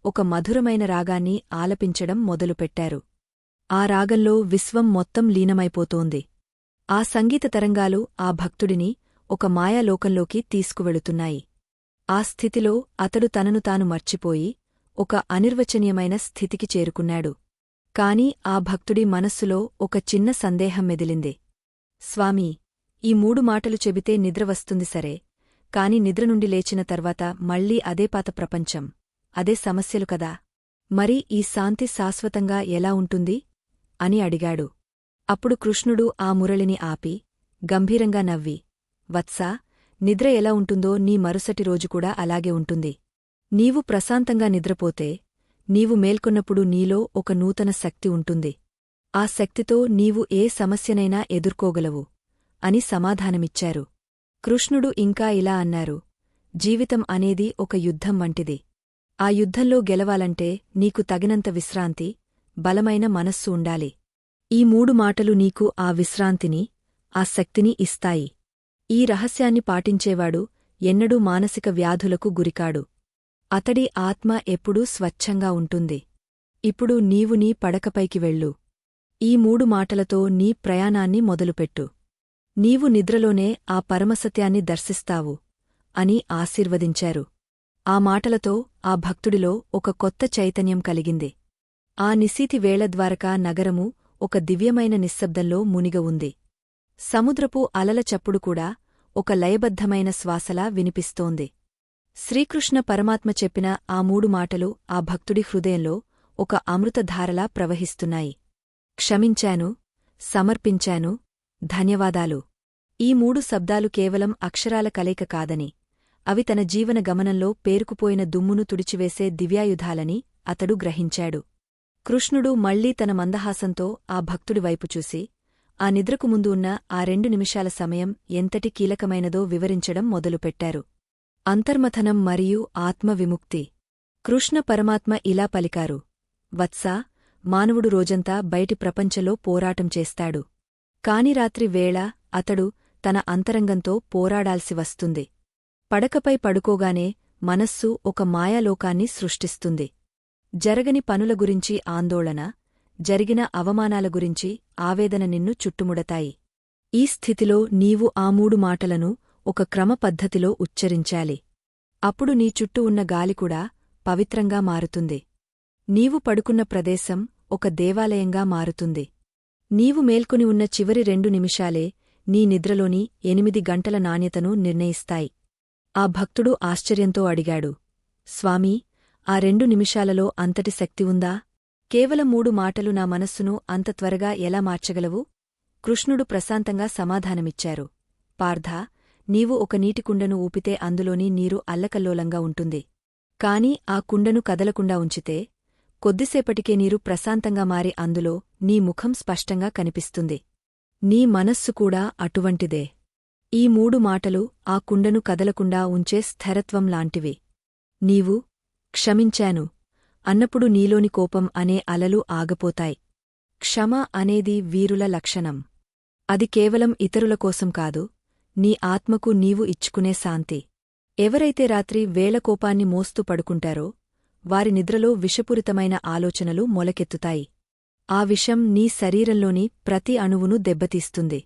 ఒక మధురమైన రాగాన్ని ఆలపించడం మొదలుపెట్టారు. ఆ రాగంలో విశ్వం మొత్తం లీనమైపోతోంది. ఆ సంగీత తరంగాలు ఆ భక్తుడిని ఒక మాయాలోకంలోకి తీసుకువెళుతున్నాయి. ఆ స్థితిలో అతడు తనను తాను మర్చిపోయి ఒక అనిర్వచనీయమైన స్థితికి చేరుకున్నాడు. కాని ఆ భక్తుడి మనస్సులో ఒక చిన్న సందేహం మెదిలింది. స్వామీ, ఈ 3 మాటలు చెబితే నిద్ర వస్తుంది సరే, కాని నిద్ర నుండి లేచిన తర్వాత మళ్లీ అదే పాత ప్రపంచం, అదే సమస్యలు కదా, మరి ఈ శాంతి శాశ్వతంగా ఎలా ఉంటుంది అని అడిగాడు. అప్పుడు కృష్ణుడు ఆ మురళిని ఆపి గంభీరంగా నవ్వి, వత్సా, నిద్ర ఎలా ఉంటుందో నీ మరుసటి రోజు కూడా అలాగే ఉంటుంది. నీవు ప్రశాంతంగా నిద్రపోతే నీవు మేల్కొన్నప్పుడు నీలో ఒక నూతన శక్తి ఉంటుంది. ఆ శక్తితో నీవు ఏ సమస్యనైనా ఎదుర్కోగలవు అని సమాధానమిచ్చారు. కృష్ణుడు ఇంకా ఇలా అన్నారు, జీవితం అనేది ఒక యుద్ధం వంటిది. ఆ యుద్ధంలో గెలవాలంటే నీకు తగినంత విశ్రాంతి, బలమైన మనస్సు ఉండాలి. ఈ 3 మాటలు నీకు ఆ విశ్రాంతిని, ఆ శక్తిని ఇస్తాయి. ఈ రహస్యాన్ని పాటించేవాడు ఎన్నడూ మానసిక వ్యాధులకు గురికాడు. అతడి ఆత్మ ఎప్పుడూ స్వచ్ఛంగా ఉంటుంది. ఇప్పుడు నీవు నీ పడకపైకి వెళ్ళు. ఈ 3 మాటలతో నీ ప్రయాణాన్ని మొదలుపెట్టు. నీవు నిద్రలోనే ఆ పరమసత్యాన్ని దర్శిస్తావు అని ఆశీర్వదించారు. ఆ మాటలతో ఆ భక్తుడిలో ఒక కొత్త చైతన్యం కలిగింది. ఆ నిశీతి వేళ ద్వారకా నగరము ఒక దివ్యమైన నిశ్శబ్దంలో మునిగ ఉంది. సముద్రపు అలల చప్పుడు కూడా ఒక లయబద్ధమైన శ్వాసలా వినిపిస్తోంది. శ్రీకృష్ణ పరమాత్మ చెప్పిన ఆ 3 మాటలు ఆ భక్తుడి హృదయంలో ఒక అమృతధారలా ప్రవహిస్తున్నాయి. క్షమించాను, సమర్పించాను, ధన్యవాదాలు. ఈ 3 శబ్దాలు కేవలం అక్షరాల కలయిక కాదని, అవి తన జీవన గమనంలో పేరుకుపోయిన దుమ్మును తుడిచివేసే దివ్యాయుధాలని అతడు గ్రహించాడు. కృష్ణుడు మళ్లీ తన మందహాసంతో ఆ భక్తుడి వైపు చూసి, ఆ నిద్రకు ముందు ఉన్న ఆ 2 నిమిషాల సమయం ఎంతటి కీలకమైనదో వివరించడం మొదలుపెట్టారు. అంతర్మథనం మరియు ఆత్మవిముక్తి. కృష్ణ పరమాత్మ ఇలా పలికారు, వత్సా, మానవుడు రోజంతా బయటి ప్రపంచంలో పోరాటం చేస్తాడు. కాని రాత్రి వేళ అతడు తన అంతరంగంతో పోరాడాల్సి వస్తుంది. పడకపై పడుకోగానే మనస్సు ఒక మాయాలోకాన్ని సృష్టిస్తుంది. జరగని పనుల గురించి ఆందోళన, జరిగిన అవమానాల గురించి ఆవేదన నిన్ను చుట్టుముడతాయి. ఈ స్థితిలో నీవు ఆ 3 మాటలను ఒక క్రమపద్ధతిలో ఉచ్చరించాలి. అప్పుడు నీ చుట్టూ ఉన్న గాలికూడా పవిత్రంగా మారుతుంది. నీవు పడుకున్న ప్రదేశం ఒక దేవాలయంగా మారుతుంది. నీవు మేల్కొని ఉన్న చివరి 2 నిమిషాలే నీ నిద్రలోని 8 గంటల నాణ్యతను నిర్ణయిస్తాయి. ఆ భక్తుడు ఆశ్చర్యంతో అడిగాడు, స్వామీ, ఆ 2 నిమిషాలలో అంతటి శక్తి ఉందా? కేవలం 3 మాటలు నా మనస్సును అంత త్వరగా ఎలా మార్చగలవు? కృష్ణుడు ప్రశాంతంగా సమాధానమిచ్చారు, పార్థా, నీవు ఒక నీటికుండను ఊపితే అందులోని నీరు అల్లకల్లోలంగా ఉంటుంది. కాని ఆ కుండను కదలకుండా ఉంచితే కొద్దిసేపటికే నీరు ప్రశాంతంగా మారి అందులో నీ ముఖం స్పష్టంగా కనిపిస్తుంది. నీ మనస్సు కూడా అటువంటిదే. ఈ 3 మాటలు ఆ కుండను కదలకుండా ఉంచే స్థిరత్వం లాంటివి. నీవు క్షమించాను అన్నప్పుడు నీలోని కోపం అనే అలలు ఆగపోతాయి. క్షమ అనేది వీరుల లక్షణం. అది కేవలం ఇతరుల కోసం కాదు, నీ ఆత్మకు నీవు ఇచ్చుకునే శాంతి. ఎవరైతే రాత్రి వేళ కోపాన్ని మోస్తూ పడుకుంటారో వారి నిద్రలో విషపూరితమైన ఆలోచనలు మొలకెత్తుతాయి. ఆ విషం నీ శరీరంలోని ప్రతి అణువును దెబ్బతీస్తుంది.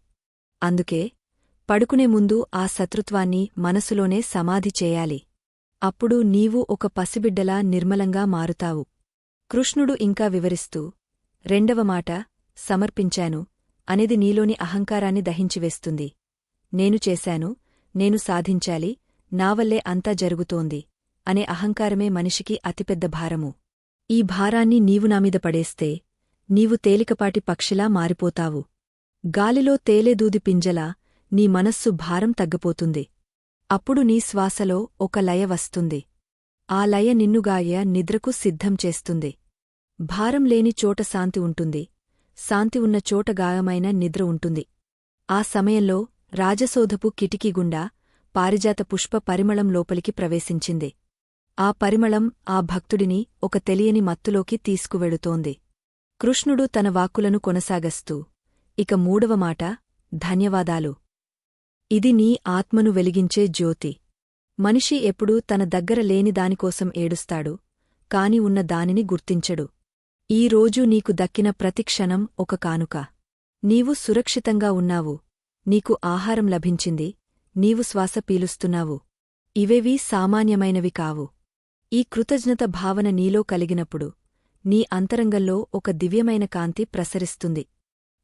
అందుకే పడుకునే ముందు ఆ శత్రుత్వాన్ని మనసులోనే సమాధి చేయాలి. అప్పుడు నీవు ఒక పసిబిడ్డలా నిర్మలంగా మారుతావు. కృష్ణుడు ఇంకా వివరిస్తూ, 2వ మాట, సమర్పించాను అనేది నీలోని అహంకారాన్ని దహించివేస్తుంది. నేను చేశాను, నేను సాధించాలి, నావల్లే అంతా జరుగుతోంది అనే అహంకారమే మనిషికి అతిపెద్ద భారము. ఈ భారాన్ని నీవు నామీద పడేస్తే నీవు తేలికపాటి పక్షిలా మారిపోతావు. గాలిలో తేలేదూది పింజలా నీ మనస్సు భారం తగ్గపోతుంది. అప్పుడు నీ శ్వాసలో ఒక లయ వస్తుంది. ఆ లయ నిన్నుగాయ నిద్రకు సిద్ధం చేస్తుంది. భారం లేని చోట శాంతి ఉంటుంది, శాంతి ఉన్న చోట గాయమైన నిద్ర ఉంటుంది. ఆ సమయంలో రాజసోధపు కిటికీగుండా పారిజాత పుష్ప పరిమళం లోపలికి ప్రవేశించింది. ఆ పరిమళం ఆ భక్తుడిని ఒక తెలియని మత్తులోకి తీసుకువెడుతోంది. కృష్ణుడు తన వాక్కులను కొనసాగస్తూ, ఇక మూడవ మాట ధన్యవాదాలు. ఇది నీ ఆత్మను వెలిగించే జ్యోతి. మనిషి ఎప్పుడూ తన దగ్గర లేని దానికోసం ఏడుస్తాడు, కాని ఉన్న దానిని గుర్తించడు. ఈ రోజు నీకు దక్కిన ప్రతి క్షణం ఒక కానుక. నీవు సురక్షితంగా ఉన్నావు, నీకు ఆహారం లభించింది, నీవు శ్వాస పీలుస్తున్నావు. ఇవేవీ సామాన్యమైనవి కావు. ఈ కృతజ్ఞత భావన నీలో కలిగినప్పుడు నీ అంతరంగంలో ఒక దివ్యమైన కాంతి ప్రసరిస్తుంది.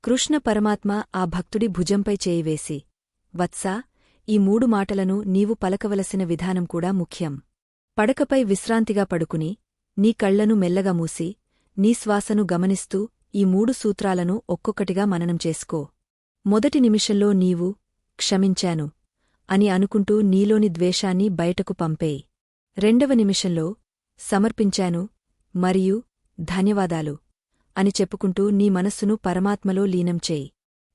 కృష్ణ పరమాత్మ ఆ భక్తుడి భుజంపై చేయివేసి, వత్సా, ఈ మూడు మాటలను నీవు పలకవలసిన విధానం కూడా ముఖ్యం. పడకపై విశ్రాంతిగా పడుకుని నీ కళ్లను మెల్లగా మూసి నీ శ్వాసను గమనిస్తూ ఈ మూడు సూత్రాలను ఒక్కొక్కటిగా మననం చేసుకో. మొదటి నిమిషంలో నీవు క్షమించాను అని అనుకుంటూ నీలోని ద్వేషాన్ని బయటకు పంపేయి. రెండవ నిమిషంలో సమర్పించాను మరియు ధన్యవాదాలు అని చెప్పుకుంటూ నీ మనస్సును పరమాత్మలో లీనం చేయి.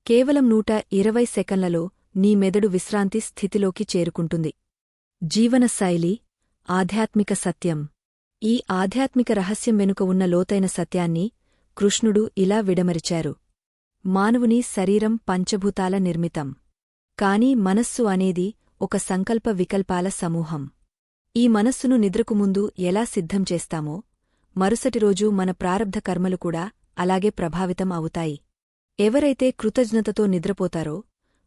కేవలం 120 సెకన్లలో నీ మెదడు విశ్రాంతి స్థితిలోకి చేరుకుంటుంది. జీవనశైలి, ఆధ్యాత్మిక సత్యం. ఈ ఆధ్యాత్మిక రహస్యం వెనుక ఉన్న లోతైన సత్యాన్ని కృష్ణుడు ఇలా విడమరిచారు. మానవుని శరీరం పంచభూతాల నిర్మితం. కాని మనస్సు అనేది ఒక సంకల్ప వికల్పాల సమూహం. ఈ మనస్సును నిద్రకు ముందు ఎలా సిద్ధం చేస్తామో, మరుసటి రోజు మన ప్రారబ్ధ కర్మలు కూడా అలాగే ప్రభావితం అవుతాయి. ఎవరైతే కృతజ్ఞతతో నిద్రపోతారో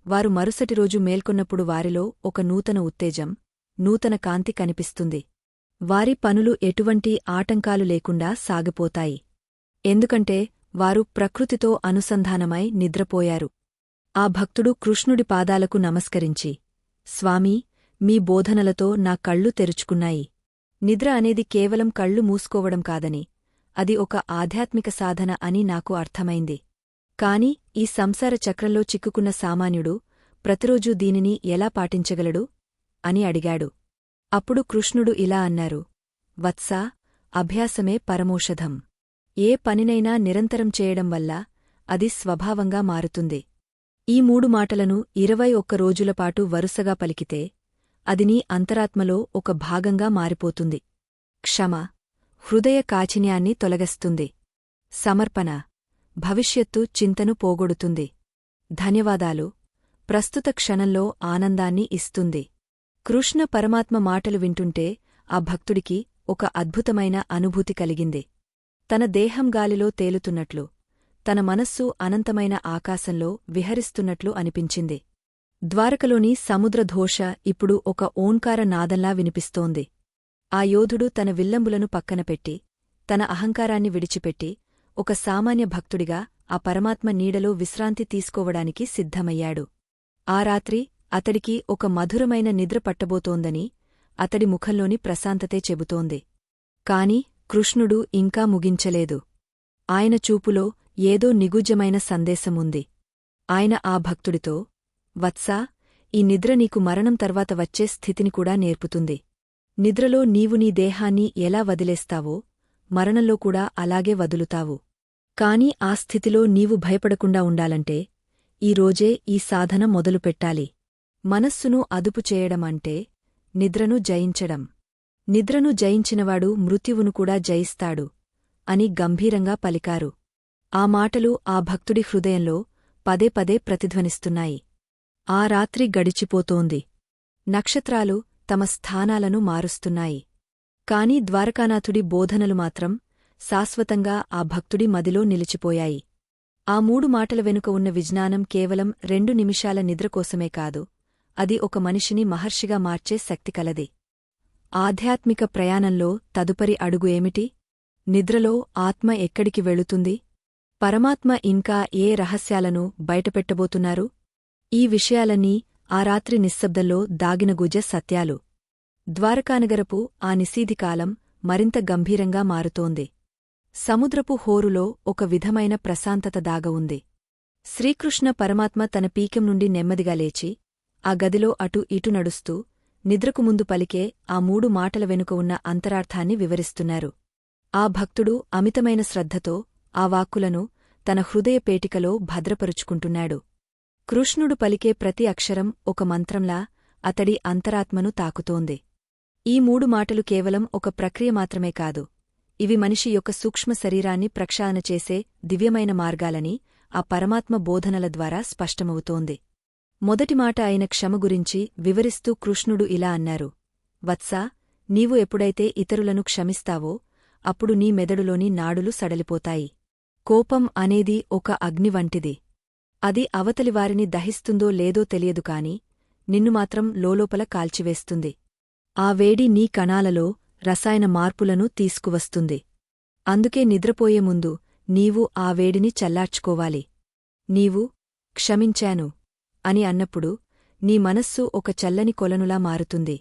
వారు మరుసటి రోజు మేల్కొన్నప్పుడు వారిలో ఒక నూతన ఉత్తేజం, నూతన కాంతి కనిపిస్తుంది. వారి పనులు ఎటువంటి ఆటంకాలు లేకుండా సాగిపోతాయి. ఎందుకంటే వారు ప్రకృతితో అనుసంధానమై నిద్రపోయారు. ఆ భక్తుడు కృష్ణుడి పాదాలకు నమస్కరించి, స్వామీ, మీ బోధనలతో నా కళ్ళు తెరుచుకున్నాయి. నిద్ర అనేది కేవలం కళ్ళు మూసుకోవడం కాదని, అది ఒక ఆధ్యాత్మిక సాధన అని నాకు అర్థమైంది. కాని ఈ సంసార చక్రంలో చిక్కుకున్న సామాన్యుడు ప్రతిరోజూ దీనిని ఎలా పాటించగలడు అని అడిగాడు. అప్పుడు కృష్ణుడు ఇలా అన్నారు, వత్సా, అభ్యాసమే పరమౌషధం. ఏ పనినైనా నిరంతరం చేయడం వల్ల అది స్వభావంగా మారుతుంది. ఈ మూడు మాటలను 21 రోజులపాటు వరుసగా పలికితే అది నీ అంతరాత్మలో ఒక భాగంగా మారిపోతుంది. క్షమ, హృదయ కాఠిన్యాన్ని తొలగిస్తుంది. సమర్పణ, భవిష్యత్తు చింతను పోగొడుతుంది. ధన్యవాదాలు, ప్రస్తుత క్షణంలో ఆనందాన్ని ఇస్తుంది. కృష్ణ పరమాత్మ మాటలు వింటుంటే ఆ భక్తుడికి ఒక అద్భుతమైన అనుభూతి కలిగింది. తన దేహం గాలిలో తేలుతున్నట్లు, తన మనస్సు అనంతమైన ఆకాశంలో విహరిస్తున్నట్లు అనిపించింది. ద్వారకలోని సముద్రధోష ఇప్పుడు ఒక ఓంకార నాదంలా వినిపిస్తోంది. ఆ యోధుడు తన విల్లంబులను పక్కనపెట్టి, తన అహంకారాన్ని విడిచిపెట్టి, ఒక సామాన్య భక్తుడిగా ఆ పరమాత్మ నీడలో విశ్రాంతి తీసుకోవడానికి సిద్ధమయ్యాడు. ఆ రాత్రి అతడికి ఒక మధురమైన నిద్ర పట్టబోతోందని అతడి ముఖంలోని ప్రశాంతతే చెబుతోంది. కాని కృష్ణుడు ఇంకా ముగించలేదు. ఆయన చూపులో ఏదో నిగూఢమైన సందేశముంది. ఆయన ఆ భక్తుడితో, వత్సా, ఈ నిద్ర నీకు మరణం తర్వాత వచ్చే స్థితిని కూడా నేర్పుతుంది. నిద్రలో నీవు నీ దేహాన్ని ఎలా వదిలేస్తావో మరణంలో కూడా అలాగే వదులుతావు. కాని ఆ స్థితిలో నీవు భయపడకుండా ఉండాలంటే ఈ రోజే ఈ సాధన మొదలుపెట్టాలి. మనస్సును అదుపు చేయడమంటే నిద్రను జయించడం. నిద్రను జయించినవాడు మృత్యువును కూడా జయిస్తాడు అని గంభీరంగా పలికారు. ఆ మాటలు ఆ భక్తుడి హృదయంలో పదే పదే ప్రతిధ్వనిస్తున్నాయి. ఆ రాత్రి గడిచిపోతోంది. నక్షత్రాలు తమ స్థానాలను మారుస్తున్నాయి. కాని ద్వారకానాథుడి బోధనలు మాత్రం శాశ్వతంగా ఆ భక్తుడి మదిలో నిలిచిపోయాయి. ఆ మూడు మాటల వెనుక ఉన్న విజ్ఞానం కేవలం 2 నిమిషాల నిద్రకోసమే కాదు, అది ఒక మనిషిని మహర్షిగా మార్చే శక్తి కలది. ఆధ్యాత్మిక ప్రయాణంలో తదుపరి అడుగు ఏమిటి? నిద్రలో ఆత్మ ఎక్కడికి వెళుతుంది? పరమాత్మ ఇంకా ఏ రహస్యాలను బయటపెట్టబోతున్నారు? ఈ విషయాలన్నీ ఆ రాత్రి నిశ్శబ్దంలో దాగిన గుజ సత్యాలు. ద్వారకానగరపు ఆ నిశీధికాలం మరింత గంభీరంగా మారుతోంది. సముద్రపు హోరులో ఒక విధమైన ప్రశాంతత దాగవుంది. శ్రీకృష్ణ పరమాత్మ తన పీకెం నుండి నెమ్మదిగా లేచి ఆ గదిలో అటు ఇటు నడుస్తూ నిద్రకు ముందు పలికే ఆ మూడు మాటల వెనుక ఉన్న అంతరార్థాన్ని వివరిస్తున్నారు. ఆ భక్తుడు అమితమైన శ్రద్ధతో ఆ వాక్కులను తన హృదయ పేటికలో భద్రపరుచుకుంటున్నాడు. కృష్ణుడు పలికే ప్రతి అక్షరం ఒక మంత్రంలా అతడి అంతరాత్మను తాకుతోంది. ఈ మూడు మాటలు కేవలం ఒక ప్రక్రియ మాత్రమే కాదు, ఇవి మనిషి యొక్క సూక్ష్మ శరీరాన్ని ప్రక్షాళన చేసే దివ్యమైన మార్గాలని ఆ పరమాత్మ బోధనల ద్వారా స్పష్టమవుతోంది. మొదటి మాట అయిన క్షమ గురించి వివరిస్తూ కృష్ణుడు ఇలా అన్నారు: వత్సా, నీవు ఎప్పుడైతే ఇతరులను క్షమిస్తావో అప్పుడు నీ మెదడులోని నాడులు సడలిపోతాయి. కోపం అనేది ఒక అగ్ని వంటిది. అది అవతలివారిని దహిస్తుందో లేదో తెలియదు కాని నిన్ను మాత్రం లోలోపల కాల్చివేస్తుంది. ఆ వేడి నీ కణాలలో రసాయన మార్పులను తీసుకువస్తుంది. అందుకే నిద్రపోయే ముందు నీవు ఆ వేడిని చల్లార్చుకోవాలి. నీవు క్షమించాను అని అన్నప్పుడు నీ మనస్సు ఒక చల్లని కొలనులా మారుతుంది.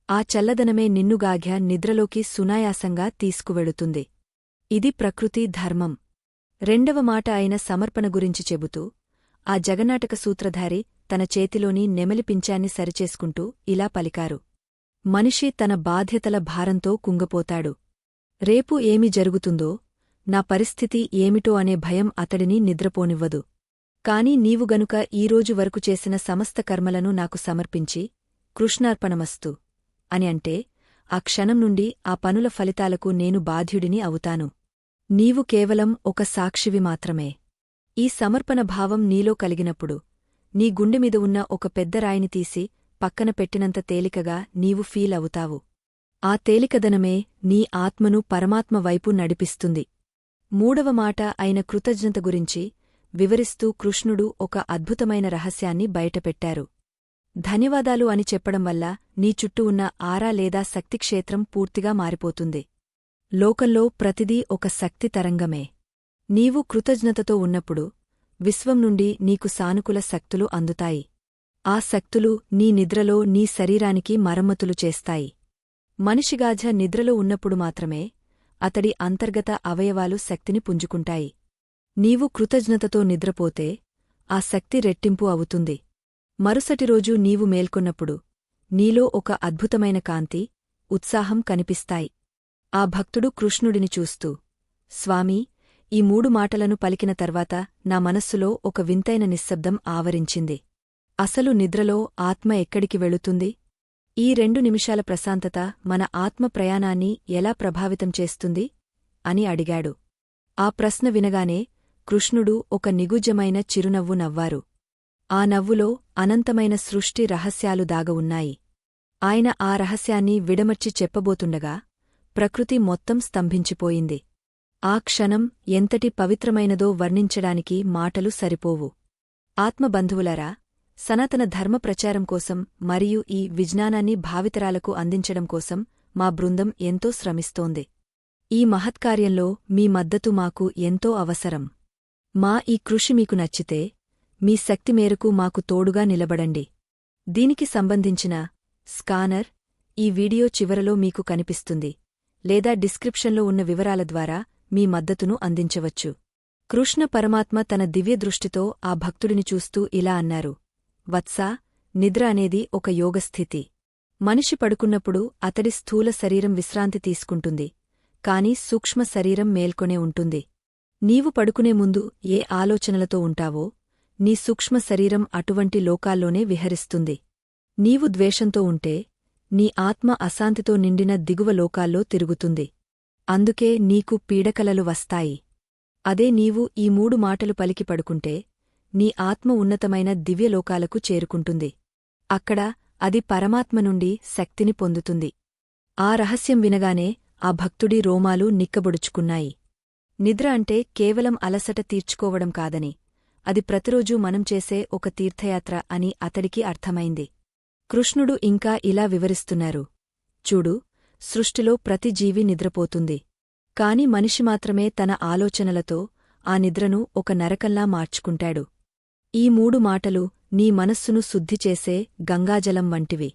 ఆ చల్లదనమే నిన్నుగాఘ్య నిద్రలోకి సునాయాసంగా తీసుకువెళుతుంది. ఇది ప్రకృతి ధర్మం. రెండవ మాట అయిన సమర్పణ గురించి చెబుతూ ఆ జగన్నాటక సూత్రధారి తన చేతిలోని నెమలి పించాన్ని సరిచేసుకుంటూ ఇలా పలికారు: మనిషి తన బాధ్యతల భారంతో కుంగపోతాడు. రేపు ఏమి జరుగుతుందో, నా పరిస్థితి ఏమిటో అనే భయం అతడిని నిద్రపోనివ్వదు. కాని నీవు గనుక ఈరోజు వరకు చేసిన సమస్త కర్మలను నాకు సమర్పించి కృష్ణార్పణమస్తు అని అంటే ఆ క్షణం నుండి ఆ పనుల ఫలితాలకు నేను బాధ్యుడిని అవుతాను. నీవు కేవలం ఒక సాక్షివి మాత్రమే. ఈ సమర్పణ భావం నీలో కలిగినప్పుడు నీ గుండెమీద ఉన్న ఒక పెద్ద రాయిని తీసి పక్కన పెట్టినంత తేలికగా నీవు ఫీల్ అవుతావు. ఆ తేలికదనమే నీ ఆత్మను పరమాత్మ వైపు నడిపిస్తుంది. మూడవ మాట అయిన కృతజ్ఞత గురించి వివరిస్తూ కృష్ణుడు ఒక అద్భుతమైన రహస్యాన్ని బయటపెట్టారు. ధన్యవాదాలు అని చెప్పడం వల్ల నీ చుట్టూ ఉన్న ఆరా లేదా శక్తిక్షేత్రం పూర్తిగా మారిపోతుంది. లోకంలో ప్రతిదీ ఒక శక్తి తరంగమే. నీవు కృతజ్ఞతతో ఉన్నప్పుడు విశ్వం నుండి నీకు సానుకూల శక్తులు అందుతాయి. ఆ శక్తులు నీ నిద్రలో నీ శరీరానికి మరమ్మతులు చేస్తాయి. మనిషిగాఝ నిద్రలో ఉన్నప్పుడు మాత్రమే అతడి అంతర్గత అవయవాలు శక్తిని పుంజుకుంటాయి. నీవు కృతజ్ఞతతో నిద్రపోతే ఆ శక్తి రెట్టింపు అవుతుంది. మరుసటి రోజు నీవు మేల్కొన్నప్పుడు నీలో ఒక అద్భుతమైన కాంతి, ఉత్సాహం కనిపిస్తాయి. ఆ భక్తుడు కృష్ణుడిని చూస్తూ, స్వామీ, ఈ మూడు మాటలను పలికిన తర్వాత నా మనస్సులో ఒక వింతైన నిశ్శబ్దం ఆవరించింది. అసలు నిద్రలో ఆత్మ ఎక్కడికి వెళుతుంది? ఈ 2 నిమిషాల ప్రశాంతత మన ఆత్మ ప్రయాణాన్ని ఎలా ప్రభావితం చేస్తుంది అని అడిగాడు. ఆ ప్రశ్న వినగానే కృష్ణుడు ఒక నిగుజ్జమైన చిరునవ్వు నవ్వారు. ఆ నవ్వులో అనంతమైన సృష్టి రహస్యాలు దాగ ఉన్నాయి. ఆయన ఆ రహస్యాన్ని విడమర్చి చెప్పబోతుండగా ప్రకృతి మొత్తం స్తంభించిపోయింది. ఆ క్షణం ఎంతటి పవిత్రమైనదో వర్ణించడానికి మాటలు సరిపోవు. ఆత్మబంధువులారా, సనాతన ధర్మ ప్రచారం కోసం మరియు ఈ విజ్ఞానాన్ని భావితరాలకు అందించడం కోసం మా బృందం ఎంతో శ్రమిస్తోంది. ఈ మహత్కార్యంలో మీ మద్దతు మాకు ఎంతో అవసరం. మా ఈ కృషి మీకు నచ్చితే మీ శక్తి మేరకు మాకు తోడుగా నిలబడండి. దీనికి సంబంధించిన స్కానర్ ఈ వీడియో చివరలో మీకు కనిపిస్తుంది, లేదా డిస్క్రిప్షన్లో ఉన్న వివరాల ద్వారా మీ మద్దతును అందించవచ్చు. కృష్ణ పరమాత్మ తన దివ్యదృష్టితో ఆ భక్తుడిని చూస్తూ ఇలా అన్నారు: వత్సా, నిద్ర అనేది ఒక యోగస్థితి. మనిషి పడుకున్నప్పుడు అతడి స్థూల శరీరం విశ్రాంతి తీసుకుంటుంది, కాని సూక్ష్మ శరీరం మేల్కొనే ఉంటుంది. నీవు పడుకునే ముందు ఏ ఆలోచనలతో ఉంటావో నీ సూక్ష్మ శరీరం అటువంటి లోకాల్లోనే విహరిస్తుంది. నీవు ద్వేషంతో ఉంటే నీ ఆత్మ అశాంతితో నిండిన దిగువ లోకాల్లో తిరుగుతుంది. అందుకే నీకు పీడకలలు వస్తాయి. అదే నీవు ఈ 3 మాటలు పలికి పడుకుంటే నీ ఆత్మ ఉన్నతమైన దివ్యలోకాలకు చేరుకుంటుంది. అక్కడ అది పరమాత్మ నుండి శక్తిని పొందుతుంది. ఆ రహస్యం వినగానే ఆ భక్తుడి రోమాలు నిక్కబొడుచుకున్నాయి. నిద్ర అంటే కేవలం అలసట తీర్చుకోవడం కాదని, అది ప్రతిరోజూ మనం చేసే ఒక తీర్థయాత్ర అని అతడికి అర్థమైంది. కృష్ణుడు ఇంకా ఇలా వివరిస్తున్నారు: చూడు, సృష్టిలో ప్రతి జీవి నిద్రపోతుంది. కాని మనిషి మాత్రమే తన ఆలోచనలతో ఆ నిద్రను ఒక నరకంలా మార్చుకుంటాడు. ఈ 3 మాటలు నీ మనస్సును శుద్ధిచేసే గంగాజలం వంటివి.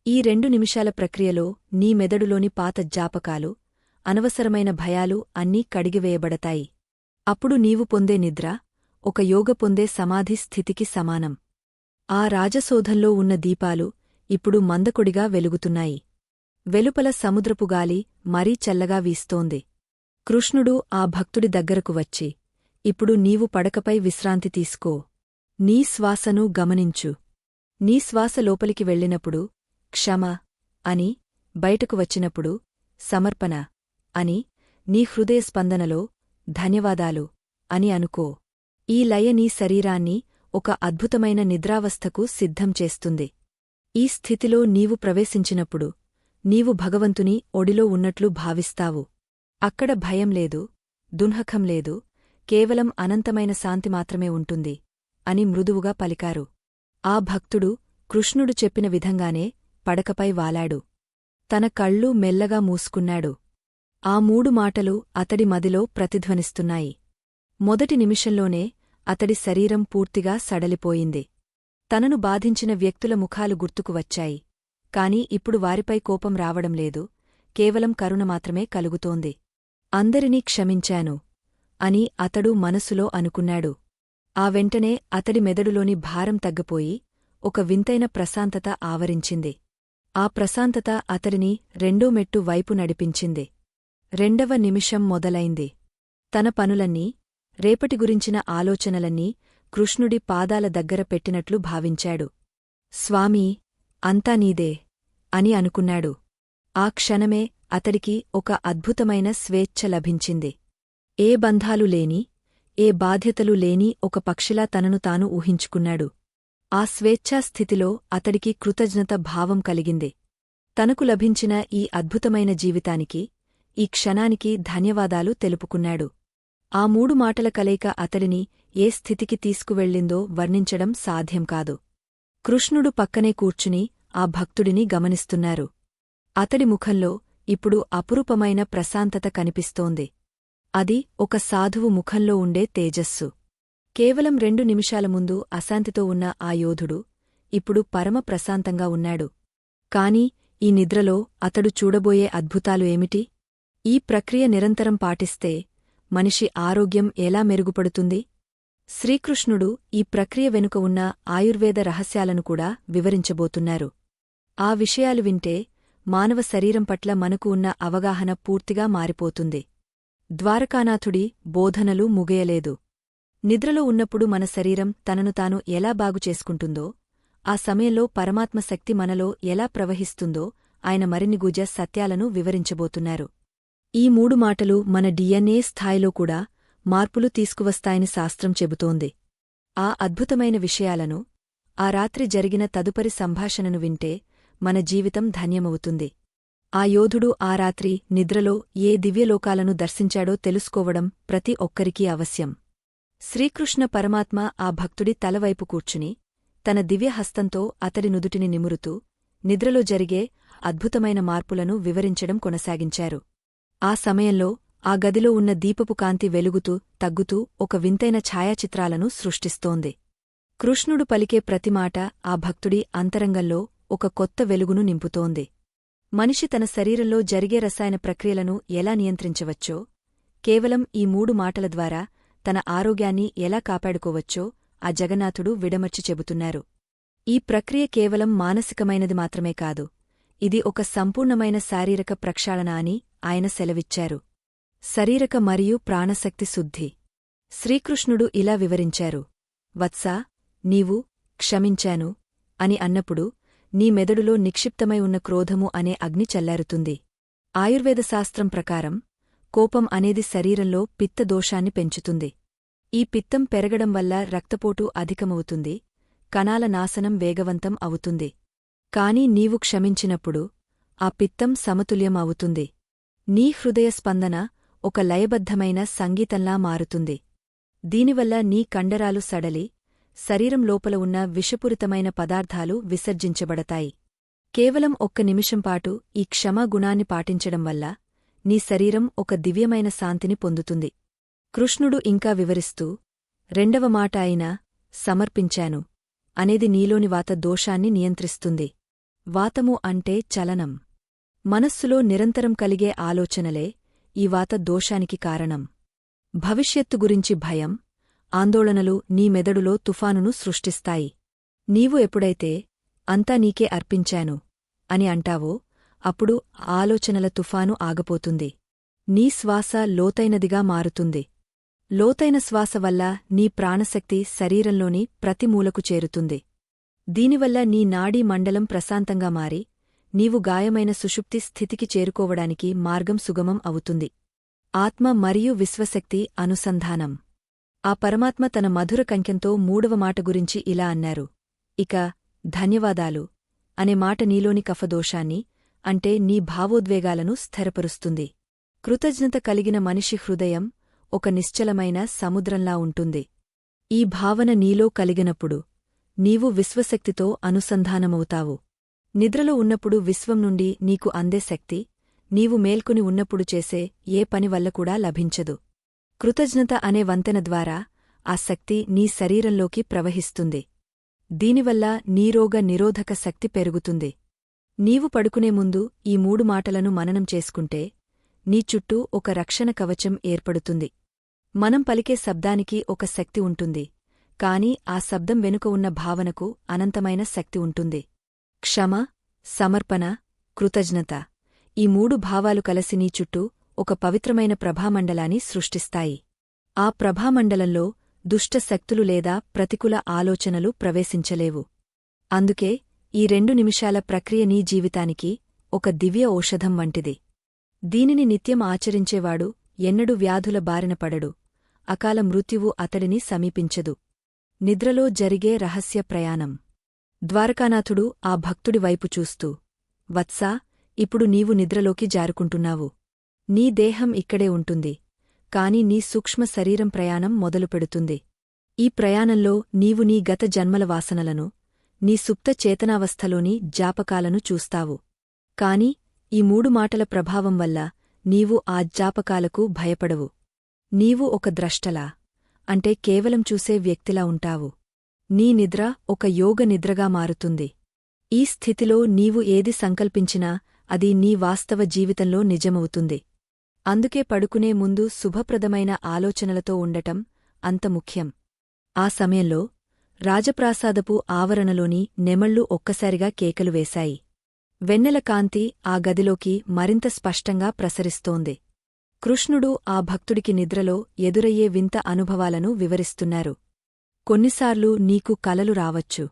ఈ 2 నిమిషాల ప్రక్రియలో నీ మెదడులోని పాత జ్ఞాపకాలు, అనవసరమైన భయాలు అన్నీ కడిగివేయబడతాయి. అప్పుడు నీవు పొందే నిద్ర ఒక యోగ పొందే సమాధి స్థితికి సమానం. ఆ రాజసోధంలో ఉన్న దీపాలు ఇప్పుడు మందకొడిగా వెలుగుతున్నాయి. వెలుపల సముద్రపుగాలి మరీ చల్లగా వీస్తోంది. కృష్ణుడు ఆ భక్తుడి దగ్గరకు వచ్చి, ఇప్పుడు నీవు పడకపై విశ్రాంతి తీసుకో. నీ శ్వాసను గమనించు. నీ శ్వాస లోపలికి వెళ్ళినప్పుడు క్షమ అని, బయటకు వచ్చినప్పుడు సమర్పణ అని, నీ హృదయ స్పందనలో ధన్యవాదాలు అని అనుకో. ఈ లయ నీ శరీరాన్ని ఒక అద్భుతమైన నిద్రావస్థకు సిద్ధం చేస్తుంది. ఈ స్థితిలో నీవు ప్రవేశించినప్పుడు నీవు భగవంతుని ఒడిలో ఉన్నట్లు భావిస్తావు. అక్కడ భయం లేదు, దున్హకం లేదు, కేవలం అనంతమైన శాంతి మాత్రమే ఉంటుంది అని మృదువుగా పలికారు. ఆ భక్తుడు కృష్ణుడు చెప్పిన విధంగానే పడకపై వాలాడు. తన కళ్ళు మెల్లగా మూసుకున్నాడు. ఆ 3 మాటలు అతడి మదిలో ప్రతిధ్వనిస్తున్నాయి. మొదటి నిమిషంలోనే అతడి శరీరం పూర్తిగా సడలిపోయింది. తనను బాధించిన వ్యక్తుల ముఖాలు గుర్తుకు వచ్చాయి. కాని ఇప్పుడు వారిపై కోపం రావడం లేదు, కేవలం కరుణ మాత్రమే కలుగుతోంది. అందరినీ క్షమించాను అని అతడు మనసులో అనుకున్నాడు. ఆ వెంటనే అతడి మెదడులోని భారం తగ్గిపోయి ఒక వింతైన ప్రశాంతత ఆవరించింది. ఆ ప్రశాంతత అతడిని రెండో మెట్టు వైపు నడిపించింది. 2వ నిమిషం మొదలైంది. తన పనులన్నీ, రేపటి గురించిన ఆలోచనలన్నీ కృష్ణుడి పాదాల దగ్గర పెట్టినట్లు భావించాడు. స్వామీ, అంతా నీదే అని అనుకున్నాడు. ఆ క్షణమే అతడికి ఒక అద్భుతమైన స్వేచ్ఛ లభించింది. ఏ బంధాలు లేని, ఏ బాధ్యతలు లేని ఒక పక్షిలా తనను తాను ఊహించుకున్నాడు. ఆ స్వేచ్ఛాస్థితిలో అతడికి కృతజ్ఞత భావం కలిగింది. తనకు లభించిన ఈ అద్భుతమైన జీవితానికి, ఈ క్షణానికి ధన్యవాదాలు తెలుపుకున్నాడు. ఆ 3 మాటల కలయిక అతడిని ఏ స్థితికి తీసుకువెళ్ళిందో వర్ణించడం సాధ్యం కాదు. కృష్ణుడు పక్కనే కూర్చుని ఆ భక్తుడిని గమనిస్తున్నారు. అతడి ముఖంలో ఇప్పుడు అపురూపమైన ప్రశాంతత కనిపిస్తోంది. అది ఒక సాధువు ముఖంలో ఉండే తేజస్సు. కేవలం 2 నిమిషాల ముందు అశాంతితో ఉన్న ఆ యోధుడు ఇప్పుడు పరమ ప్రశాంతంగా ఉన్నాడు. కాని ఈ నిద్రలో అతడు చూడబోయే అద్భుతాలు ఏమిటి? ఈ ప్రక్రియ నిరంతరం పాటిస్తే మనిషి ఆరోగ్యం ఎలా మెరుగుపడుతుంది? శ్రీకృష్ణుడు ఈ ప్రక్రియ వెనుక ఉన్న ఆయుర్వేద రహస్యాలను కూడా వివరించబోతున్నారు. ఆ విషయాలు వింటే మానవ శరీరం పట్ల మనకు ఉన్న అవగాహన పూర్తిగా మారిపోతుంది. ద్వారకానాథుడి బోధనలు ముగియలేదు. నిద్రలో ఉన్నప్పుడు మన శరీరం తనను తాను ఎలా బాగుచేసుకుంటుందో, ఆ సమయంలో పరమాత్మ శక్తి మనలో ఎలా ప్రవహిస్తుందో ఆయన మరిన్ని గుజ సత్యాలను వివరించబోతున్నారు. ఈ 3 మాటలు మన డిఎన్ఏ స్థాయిలో కూడా మార్పులు తీసుకువస్తాయని శాస్త్రం చెబుతోంది. ఆ అద్భుతమైన విషయాలను, ఆ రాత్రి జరిగిన తదుపరి సంభాషణను వింటే మన జీవితం ధన్యమవుతుంది. ఆ యోధుడు ఆ రాత్రి నిద్రలో ఏ దివ్యలోకాలను దర్శించాడో తెలుసుకోవడం ప్రతి ఒక్కరికీ అవశ్యం. శ్రీకృష్ణ పరమాత్మ ఆ భక్తుడి తలవైపు కూర్చుని తన దివ్యహస్తంతో అతడి నుదుటిని నిమురుతూ నిద్రలో జరిగే అద్భుతమైన మార్పులను వివరించడం కొనసాగించారు. ఆ సమయంలో ఆ గదిలో ఉన్న దీపపు కాంతి వెలుగుతూ తగ్గుతూ ఒక వింతైన ఛాయాచిత్రాలను సృష్టిస్తోంది. కృష్ణుడు పలికే ప్రతిమాట ఆ భక్తుడి అంతరంగంలో ఒక కొత్త వెలుగును నింపుతోంది. మనిషి తన శరీరంలో జరిగే రసాయన ప్రక్రియలను ఎలా నియంత్రించవచ్చో, కేవలం ఈ 3 మాటల ద్వారా తన ఆరోగ్యాన్ని ఎలా కాపాడుకోవచ్చో ఆ జగన్నాథుడు విడమర్చి చెబుతున్నారు. ఈ ప్రక్రియ కేవలం మానసికమైనది మాత్రమే కాదు, ఇది ఒక సంపూర్ణమైన శారీరక ప్రక్షాళన అని ఆయన సెలవిచ్చారు. శరీరక మరియు ప్రాణశక్తి శుద్ధి. శ్రీకృష్ణుడు ఇలా వివరించారు. వత్సా, నీవు క్షమించాను అని అన్నప్పుడు నీ మెదడులో నిక్షిప్తమై ఉన్న క్రోధము అనే అగ్ని చల్లారుతుంది. ఆయుర్వేద శాస్త్రం ప్రకారం కోపం అనేది శరీరంలో పిత్త దోషాన్ని పెంచుతుంది. ఈ పిత్తం పెరగడం వల్ల రక్తపోటు అధికమవుతుంది, కణాల నాశనం వేగవంతం అవుతుంది. కాని నీవు క్షమించినప్పుడు ఆ పిత్తం సమతుల్యం అవుతుంది. నీ హృదయ స్పందన ఒక లయబద్ధమైన సంగీతంలా మారుతుంది. దీనివల్ల నీ కండరాలు సడలి, శరీరం లోపల ఉన్న విషపూరితమైన పదార్థాలు విసర్జించబడతాయి. కేవలం 1 నిమిషంపాటు ఈ క్షమాగుణాన్ని పాటించడం వల్ల నీ శరీరం ఒక దివ్యమైన శాంతిని పొందుతుంది. కృష్ణుడు ఇంకా వివరిస్తూ, 2వ మాట అయిన సమర్పించాను అనేది నీలోని వాత దోషాన్ని నియంత్రిస్తుంది. వాతము అంటే చలనం. మనస్సులో నిరంతరం కలిగే ఆలోచనలే ఈ వాత దోషానికి కారణం. భవిష్యత్తు గురించి భయం, ఆందోళనలు నీ మెదడులో తుఫానును సృష్టిస్తాయి. నీవు ఎప్పుడైతే అంతా నీకే అర్పించాను అని అంటావో అప్పుడు ఆలోచనల తుఫాను ఆగపోతుంది. నీ శ్వాస లోతైనదిగా మారుతుంది. లోతైన శ్వాస వల్ల నీ ప్రాణశక్తి శరీరంలోని ప్రతి మూలకు చేరుతుంది. దీనివల్ల నీ నాడీ మండలం ప్రశాంతంగా మారి నీవు గాయమైన సుషుప్తి స్థితికి చేరుకోవడానికి మార్గం సుగమం అవుతుంది. ఆత్మ మరియు విశ్వశక్తి అనుసంధానం. ఆ పరమాత్మ తన మధుర కంఠంతో మూడవ మాట గురించి ఇలా అన్నారు. ఇక ధన్యవాదాలు అనే మాట నీలోని కఫదోషాన్ని, అంటే నీ భావోద్వేగాలను స్థిరపరుస్తుంది. కృతజ్ఞత కలిగిన మనిషి హృదయం ఒక నిశ్చలమైన సముద్రంలా ఉంటుంది. ఈ భావన నీలో కలిగినప్పుడు నీవు విశ్వశక్తితో అనుసంధానమవుతావు. నిద్రలో ఉన్నప్పుడు విశ్వం నుండి నీకు అందే శక్తి నీవు మేల్కొని ఉన్నప్పుడు చేసే ఏ పని వల్ల కూడా లభించదు. కృతజ్ఞత అనే వంతెన ద్వారా ఆ శక్తి నీ శరీరంలోకి ప్రవహిస్తుంది. దీనివల్ల నీ రోగ నిరోధక శక్తి పెరుగుతుంది. నీవు పడుకునే ముందు ఈ మూడు మాటలను మననం చేసుకుంటే నీ చుట్టూ ఒక రక్షణ కవచం ఏర్పడుతుంది. మనం పలికే శబ్దానికి ఒక శక్తి ఉంటుంది, కాని ఆ శబ్దం వెనుక ఉన్న భావనకు అనంతమైన శక్తి ఉంటుంది. క్షమ, సమర్పణ, కృతజ్ఞత ఈ మూడు భావాలు కలసి నీ చుట్టూ ఒక పవిత్రమైన ప్రభామండలాన్ని సృష్టిస్తాయి. ఆ ప్రభామండలంలో దుష్ట శక్తులు లేదా ప్రతికూల ఆలోచనలు ప్రవేశించలేవు. అందుకే ఈ 2 నిమిషాల ప్రక్రియ నీ జీవితానికి ఒక దివ్య ఔషధం వంటిది. దీనిని నిత్యం ఆచరించేవాడు ఎన్నడూ వ్యాధుల బారిన పడడు, అకాల మృత్యువు అతడిని సమీపించదు. నిద్రలో జరిగే రహస్య ప్రయాణం. ద్వారకానాథుడు ఆ భక్తుడి వైపు చూస్తూ, వత్సా, ఇప్పుడు నీవు నిద్రలోకి జారుకుంటున్నావు. నీ దేహం ఇక్కడే ఉంటుంది, కాని నీ సూక్ష్మ శరీరం ప్రయాణం మొదలుపెడుతుంది. ఈ ప్రయాణంలో నీవు నీ గత జన్మల వాసనలను, నీ సుప్త చేతనావస్థలోని జాపకాలను చూస్తావు. కాని ఈ 3 మాటల ప్రభావం వల్ల నీవు ఆ జాపకాలకు భయపడవు. నీవు ఒక ద్రష్టలా, అంటే కేవలం చూసే వ్యక్తిలా ఉంటావు. నీ నిద్ర ఒక యోగ నిద్రగా మారుతుంది. ఈ స్థితిలో నీవు ఏది సంకల్పించినా అది నీ వాస్తవ జీవితంలో నిజమవుతుంది. అందుకే పడుకునే ముందు శుభప్రదమైన ఆలోచనలతో ఉండటం అంత ముఖ్యం. ఆ సమయంలో రాజప్రాసాదపు ఆవరణలోని నెమళ్ళు ఒక్కసారిగా కేకలు వేశాయి. వెన్నెల కాంతి ఆ గదిలోకి మరింత స్పష్టంగా ప్రసరిస్తోంది. కృష్ణుడు ఆ భక్తుడికి నిద్రలో ఎదురయ్యే వింత అనుభవాలను వివరిస్తున్నారు. కొన్నిసార్లు నీకు కలలు రావచ్చు.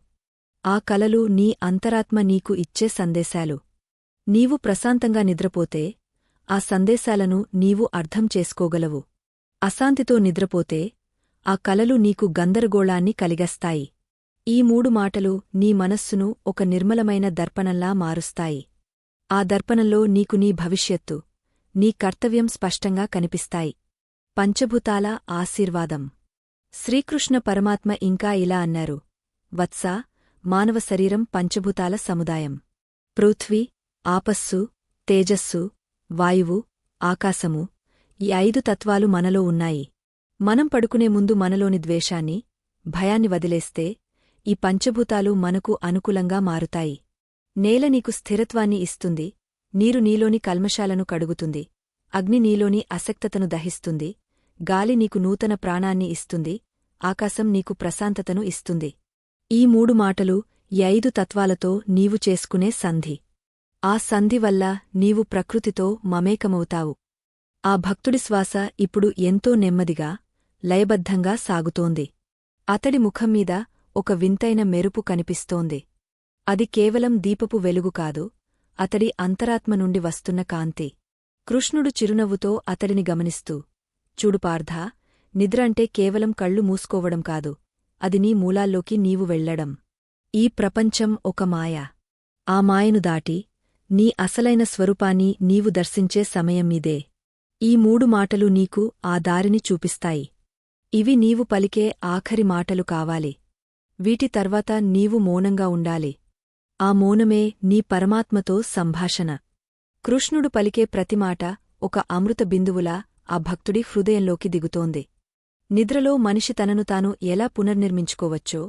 ఆ కలలు నీ అంతరాత్మ నీకు ఇచ్చే సందేశాలు. నీవు ప్రశాంతంగా నిద్రపోతే ఆ సందేశాలను నీవు అర్థం చేసుకోగలవు. అశాంతితో నిద్రపోతే ఆ కలలు నీకు గందరగోళాన్ని కలిగస్తాయి. ఈ 3 మాటలు నీ మనస్సును ఒక నిర్మలమైన దర్పణంలా మారుస్తాయి. ఆ దర్పణంలో నీకు నీ భవిష్యత్తు, నీ కర్తవ్యం స్పష్టంగా కనిపిస్తాయి. పంచభూతాల ఆశీర్వాదం. శ్రీకృష్ణ పరమాత్మ ఇంకా ఇలా అన్నారు. వత్సా, మానవ శరీరం పంచభూతాల సముదాయం. పృథ్వీ, ఆపస్సు, తేజస్సు, వాయువు, ఆకాశము ఈ 5 తత్వాలు మనలో ఉన్నాయి. మనం పడుకునే ముందు మనలోని ద్వేషాన్ని, భయాన్ని వదిలేస్తే ఈ పంచభూతాలు మనకు అనుకూలంగా మారుతాయి. నేల నీకు స్థిరత్వాన్ని ఇస్తుంది, నీరు నీలోని కల్మషాలను కడుగుతుంది, అగ్ని నీలోని అసక్తతను దహిస్తుంది, గాలి నీకు నూతన ప్రాణాన్ని ఇస్తుంది, ఆకాశం నీకు ప్రశాంతతను ఇస్తుంది. ఈ 3 మాటలు ఈ 5 తత్వాలతో నీవు చేసుకునే సంధి. ఆ సంధి వల్ల నీవు ప్రకృతితో మమేకమవుతావు. ఆ భక్తుడి శ్వాస ఇప్పుడు ఎంతో నెమ్మదిగా, లయబద్ధంగా సాగుతోంది. అతడి ముఖంమీద ఒక వింతైన మెరుపు కనిపిస్తోంది. అది కేవలం దీపపు వెలుగు కాదు, అతడి అంతరాత్మ నుండి వస్తున్న కాంతి. కృష్ణుడు చిరునవ్వుతో అతడిని గమనిస్తూ, చూడు పార్థా, నిద్ర అంటే కేవలం కళ్ళు మూసుకోవడం కాదు, అది నీ మూలాల్లోకి నీవు వెళ్లడం. ఈ ప్రపంచం ఒక మాయ. ఆ మాయను దాటి నీ అసలైన స్వరూపాన్ని నీవు దర్శించే సమయం ఇదే. ఈ 3 మాటలు నీకు ఆ దారిని చూపిస్తాయి. ఇవి నీవు పలికే ఆఖరి మాటలు కావాలి. వీటి తర్వాత నీవు మౌనంగా ఉండాలి. ఆ మౌనమే నీ పరమాత్మతో సంభాషణ. కృష్ణుడు పలికే ప్రతి మాట ఒక అమృత బిందువులా ఆ భక్తుడి హృదయంలోకి దిగుతోంది. నిద్రలో మనిషి తనను తాను ఎలా పునర్నిర్మించుకోవచ్చో,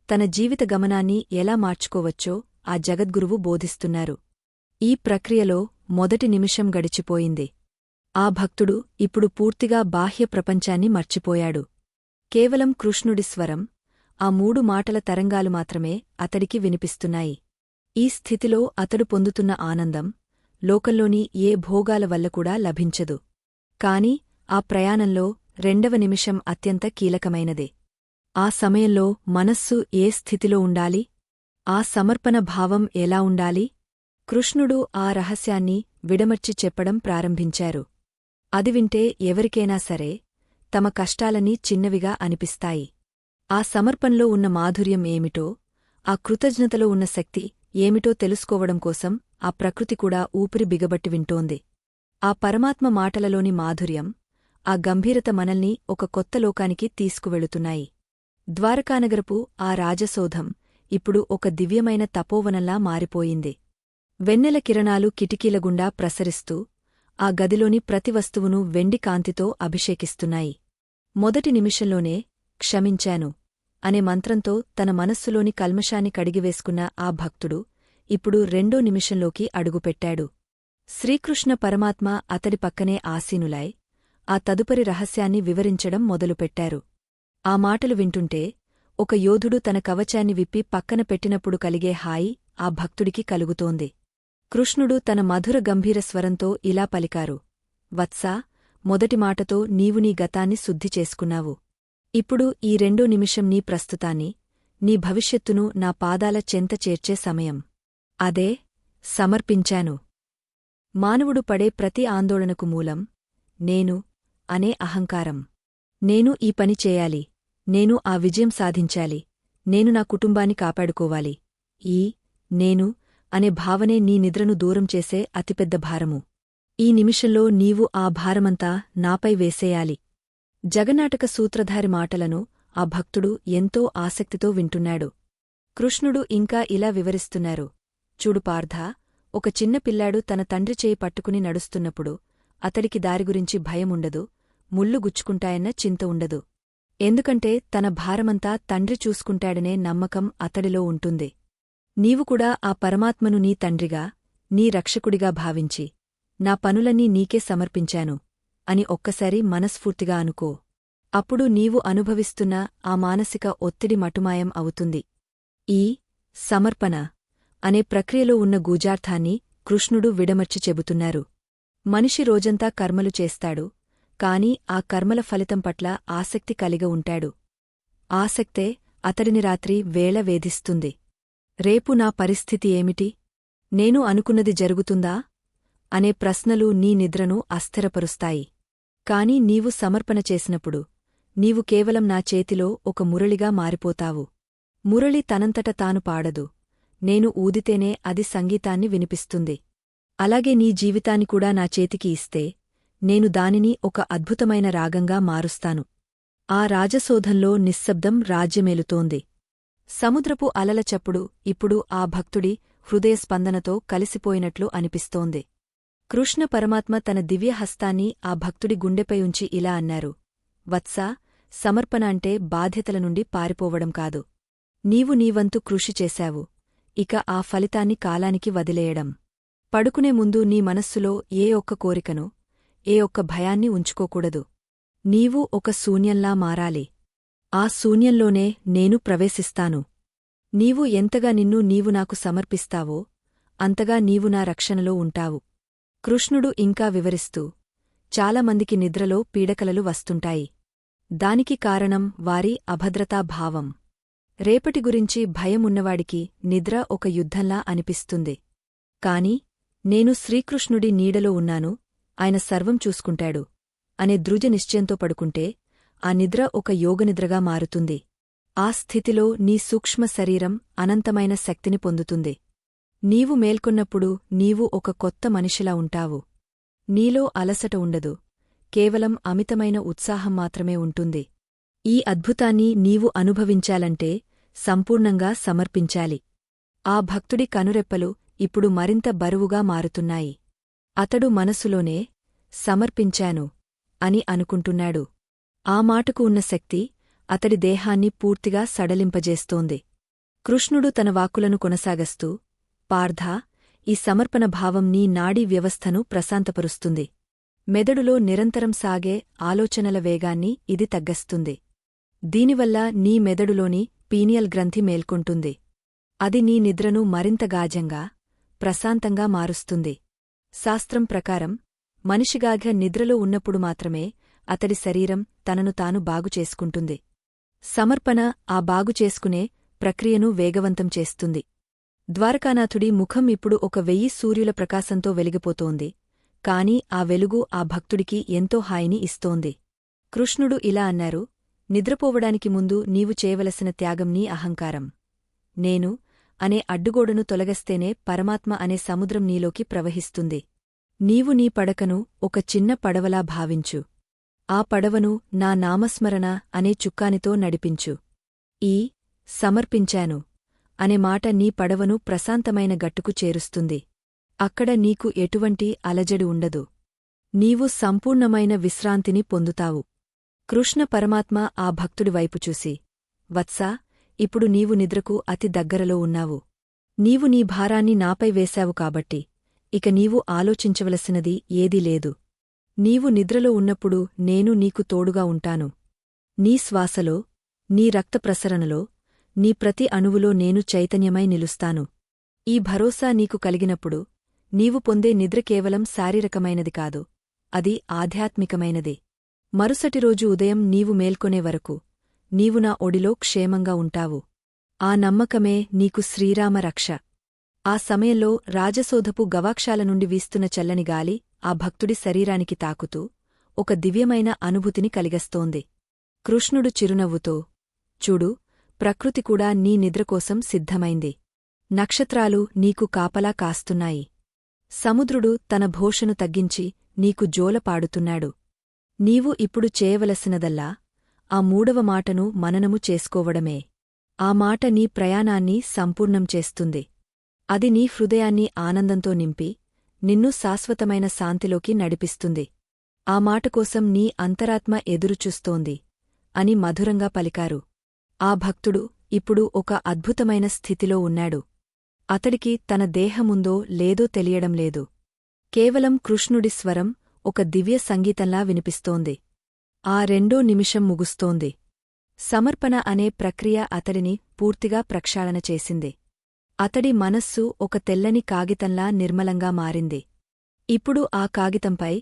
తన జీవిత గమనాన్ని ఎలా మార్చుకోవచ్చో ఆ జగద్గురువు బోధిస్తున్నారు. ఈ ప్రక్రియలో మొదటి నిమిషం గడిచిపోయింది. ఆ భక్తుడు ఇప్పుడు పూర్తిగా బాహ్య ప్రపంచాన్ని మర్చిపోయాడు. కేవలం కృష్ణుడి స్వరం, ఆ 3 మాటల తరంగాలు మాత్రమే అతడికి వినిపిస్తున్నాయి. ఈ స్థితిలో అతడు పొందుతున్న ఆనందం లోకంలోని ఏ భోగాల వల్ల కూడా లభించదు. కాని ఆ ప్రయాణంలో 2వ నిమిషం అత్యంత కీలకమైనదే. ఆ సమయంలో మనస్సు ఏ స్థితిలో ఉండాలి? ఆ సమర్పణ భావం ఎలా ఉండాలి? కృష్ణుడు ఆ రహస్యాన్ని విడమర్చి చెప్పడం ప్రారంభించారు. అది వింటే ఎవరికైనా సరే తమ కష్టాలన్నీ చిన్నవిగా అనిపిస్తాయి. ఆ సమర్పణలో ఉన్న మాధుర్యం ఏమిటో, ఆ కృతజ్ఞతలో ఉన్న శక్తి ఏమిటో తెలుసుకోవడం కోసం ఆ ప్రకృతి కూడా ఊపిరి బిగబట్టి వింటోంది. ఆ పరమాత్మ మాటలలోని మాధుర్యం, ఆ గంభీరత మనల్ని ఒక కొత్త లోకానికి తీసుకువెళుతున్నాయి. ద్వారకానగరపు ఆ రాజసౌధం ఇప్పుడు ఒక దివ్యమైన తపోవనంలా మారిపోయింది. వెన్నెల కిరణాలు కిటికీలగుండా ప్రసరిస్తూ ఆ గదిలోని ప్రతి వస్తువును వెండి కాంతితో అభిషేకిస్తున్నాయి. మొదటి నిమిషంలోనే క్షమించాను అనే మంత్రంతో తన మనస్సులోని కల్మషాన్ని కడిగివేసుకున్న ఆ భక్తుడు ఇప్పుడు రెండో నిమిషంలోకి అడుగుపెట్టాడు. శ్రీకృష్ణ పరమాత్మ అతడి పక్కనే ఆసీనులాయ్ ఆ తదుపరి రహస్యాన్ని వివరించడం మొదలుపెట్టారు. ఆ మాటలు వింటుంటే ఒక యోధుడు తన కవచాన్ని విప్పి పక్కన పెట్టినప్పుడు కలిగే హాయి ఆ భక్తుడికి కలుగుతోంది. కృష్ణుడు తన మధుర గంభీర స్వరంతో ఇలా పలికారు: వత్సా, మొదటి మాటతో నీవు నీ గతాన్ని శుద్ధి చేసుకున్నావు. ఇప్పుడు ఈ రెండో నిమిషం నీ ప్రస్తుతాన్ని, నీ భవిష్యత్తును నా పాదాల చెంత చేర్చే సమయం. అదే సమర్పించాను. మానవుడు పడే ప్రతి ఆందోళనకు మూలం నేను అనే అహంకారం. నేను ఈ పని చేయాలి, నేను ఆ విజయం సాధించాలి, నేను నా కుటుంబాన్ని కాపాడుకోవాలి. ఈ నేను అనే భావనే నీ నిద్రను దూరం చేసే అతిపెద్ద భారము. ఈ నిమిషంలో నీవు ఆ భారమంతా నాపై వేసేయాలి. జగన్నాటక సూత్రధారి మాటలను ఆ భక్తుడు ఎంతో ఆసక్తితో వింటున్నాడు. కృష్ణుడు ఇంకా ఇలా వివరిస్తున్నారు: చూడు పార్థా, ఒక చిన్న పిల్లాడు తన తండ్రి చేయి పట్టుకుని నడుస్తున్నప్పుడు అతడికి దారిగురించి భయముండదు, ముళ్ళు గుచ్చుకుంటాయన్న చింత ఉండదు. ఎందుకంటే తన భారమంతా తండ్రి చూసుకుంటాడనే నమ్మకం అతడిలో ఉంటుంది. నీవు కూడా ఆ పరమాత్మను నీ తండ్రిగా, నీ రక్షకుడిగా భావించి, నా పనులన్నీ నీకే సమర్పించాను అని ఒక్కసారి మనస్ఫూర్తిగా అనుకో. అప్పుడు నీవు అనుభవిస్తున్న ఆ మానసిక ఒత్తిడి మటుమాయం అవుతుంది. ఈ సమర్పణ అనే ప్రక్రియలో ఉన్న గూజార్థాన్ని కృష్ణుడు విడమర్చి చెబుతున్నారు. మనిషి రోజంతా కర్మలు చేస్తాడు, కాని ఆ కర్మల ఫలితం పట్ల ఆసక్తి కలిగి ఉంటాడు. ఆసక్తే అతడిని రాత్రి వేళ వేధిస్తుంది. రేపు నా పరిస్థితి ఏమిటి? నేను అనుకున్నది జరుగుతుందా? అనే ప్రశ్నలు నీ నిద్రను అస్థిరపరుస్తాయి. కాని నీవు సమర్పణ చేసినప్పుడు నీవు కేవలం నా చేతిలో ఒక మురళిగా మారిపోతావు. మురళి తనంతట తాను పాడదు, నేను ఊదితేనే అది సంగీతాన్ని వినిపిస్తుంది. అలాగే నీ జీవితాన్ని కూడా నా చేతికి ఇస్తే నేను దానిని ఒక అద్భుతమైన రాగంగా మారుస్తాను. ఆ రాజసోధంలో నిశ్శబ్దం రాజ్యమేలుతోంది. సముద్రపు అలల చప్పుడు ఇప్పుడు ఆ భక్తుడి హృదయస్పందనతో కలిసిపోయినట్లు అనిపిస్తోంది. కృష్ణ పరమాత్మ తన దివ్యహస్తాన్ని ఆ భక్తుడి గుండెపై ఉంచి ఇలా అన్నారు: వత్సా, సమర్పణ అంటే బాధ్యతల నుండి పారిపోవడం కాదు. నీవు నీవంతు కృషి చేశావు, ఇక ఆ ఫలితాన్ని కాలానికి వదిలేయడం. పడుకునే ముందు నీ మనస్సులో ఏ ఒక్క కోరికను, ఏ ఒక్క భయాన్ని ఉంచుకోకూడదు. నీవు ఒక శూన్యంలా మారాలి. ఆ శూన్యంలోనే నేను ప్రవేశిస్తాను. నీవు ఎంతగా నిన్ను నీవు నాకు సమర్పిస్తావో అంతగా నీవు నా రక్షణలో ఉంటావు. కృష్ణుడు ఇంకా వివరిస్తూ, చాలామందికి నిద్రలో పీడకలలు వస్తుంటాయి. దానికి కారణం వారి అభద్రతాభావం. రేపటి గురించి భయమున్నవాడికి నిద్ర ఒక యుద్ధంలా అనిపిస్తుంది. కాని నేను శ్రీకృష్ణుడి నీడలో ఉన్నాను, ఆయన సర్వం చూసుకుంటాడు అనే దృఢ నిశ్చయంతో పడుకుంటే ఆ నిద్ర ఒక యోగనిద్రగా మారుతుంది. ఆ స్థితిలో నీ సూక్ష్మ శరీరం అనంతమైన శక్తిని పొందుతుంది. నీవు మేల్కొన్నప్పుడు నీవు ఒక కొత్త మనిషిలా ఉంటావు. నీలో అలసట ఉండదు, కేవలం అమితమైన ఉత్సాహం మాత్రమే ఉంటుంది. ఈ అద్భుతాన్ని నీవు అనుభవించాలంటే సంపూర్ణంగా సమర్పించాలి. ఆ భక్తుడి కనురెప్పలు ఇప్పుడు మరింత బరువుగా మారుతున్నాయి. అతడు మనసులోనే సమర్పించాను అని అనుకుంటున్నాడు. ఆ మాటకు ఉన్న శక్తి అతడి దేహాన్ని పూర్తిగా సడలింపజేస్తోంది. కృష్ణుడు తన వాక్కులను కొనసాగస్తూ, పార్థా, ఈ సమర్పణ భావం నీ నాడీ వ్యవస్థను ప్రశాంతపరుస్తుంది. మెదడులో నిరంతరం సాగే ఆలోచనల వేగాన్ని ఇది తగ్గస్తుంది. దీనివల్ల నీ మెదడులోని పీనియల్ గ్రంథి మేల్కొంటుంది. అది నీ నిద్రను మరింత గాఢంగా, ప్రశాంతంగా మారుస్తుంది. శాస్త్రం ప్రకారం మనిషిగాఘ నిద్రలో ఉన్నప్పుడు మాత్రమే అతడి శరీరం తనను తాను బాగుచేసుకుంటుంది. సమర్పణ ఆ బాగుచేసుకునే ప్రక్రియను వేగవంతం చేస్తుంది. ద్వారకానాథుడి ముఖం ఇప్పుడు ఒక 1000 సూర్యుల ప్రకాశంతో వెలిగిపోతోంది. కాని ఆ వెలుగు ఆ భక్తుడికి ఎంతో హాయిని ఇస్తోంది. కృష్ణుడు ఇలా అన్నారు, నిద్రపోవడానికి ముందు నీవు చేయవలసిన త్యాగం నీ అహంకారం. నేను అనే అడ్డుగోడను తొలగస్తేనే పరమాత్మ అనే సముద్రం నీలోకి ప్రవహిస్తుంది. నీవు నీ పడకను ఒక చిన్న పడవలా భావించు. ఆ పడవను నా నామస్మరణ అనే చుక్కానితో నడిపించు. ఈ సమర్పించాను అనే మాట నీ పడవను ప్రశాంతమైన గట్టుకు చేరుస్తుంది. అక్కడ నీకు ఎటువంటి అలజడి ఉండదు. నీవు సంపూర్ణమైన విశ్రాంతిని పొందుతావు. కృష్ణ పరమాత్మ ఆ భక్తుడి వైపు చూసి, వత్సా, ఇప్పుడు నీవు నిద్రకు అతి దగ్గరలో ఉన్నావు. నీవు నీ భారాన్ని నాపై వేశావు కాబట్టి ఇక నీవు ఆలోచించవలసినది ఏదీ లేదు. నీవు నిద్రలో ఉన్నప్పుడు నేను నీకు తోడుగా ఉంటాను. నీ శ్వాసలో, నీ రక్తప్రసరణలో, నీ ప్రతి అణువులో నేను చైతన్యమై నిలుస్తాను. ఈ భరోసా నీకు కలిగినప్పుడు నీవు పొందే నిద్ర కేవలం శారీరకమైనది కాదు, అది ఆధ్యాత్మికమైనది. మరుసటి రోజు ఉదయం నీవు మేల్కొనే వరకు నీవు నా ఒడిలో క్షేమంగా ఉంటావు. ఆ నమ్మకమే నీకు శ్రీరామ రక్ష. ఆ సమయంలో రాజసోధపు గవాక్షాల నుండి వీస్తున్న చల్లని గాలి ఆ భక్తుడి శరీరానికి తాకుతూ ఒక దివ్యమైన అనుభూతిని కలిగస్తోంది. కృష్ణుడు చిరునవ్వుతో, చూడు, ప్రకృతి కూడా నీ నిద్రకోసం సిద్ధమైంది. నక్షత్రాలు నీకు కాపలా కాస్తున్నాయి. సముద్రుడు తన భోషను తగ్గించి నీకు జోల పాడుతున్నాడు. నీవు ఇప్పుడు చేయవలసినదల్లా ఆ మూడవ మాటను మననము చేసుకోవడమే. ఆ మాట నీ ప్రయాణాన్ని సంపూర్ణం చేస్తుంది. అది నీ హృదయాన్ని ఆనందంతో నింపి నిన్ను శాశ్వతమైన శాంతిలోకి నడిపిస్తుంది. ఆ మాటకోసం నీ అంతరాత్మ ఎదురుచూస్తోంది అని మధురంగా పలికారు. ఆ భక్తుడు ఇప్పుడు ఒక అద్భుతమైన స్థితిలో ఉన్నాడు. అతడికి తన దేహముందో లేదో తెలియడం లేదు. కేవలం కృష్ణుడి స్వరం ఒక దివ్య సంగీతంలా వినిపిస్తోంది. ఆ రెండో నిమిషం ముగుస్తోంది. సమర్పణ అనే ప్రక్రియ అతడిని పూర్తిగా ప్రక్షాళన చేసింది. అతడి మనస్సు ఒక తెల్లని కాగితంలా నిర్మలంగా మారింది. ఇప్పుడు ఆ కాగితంపై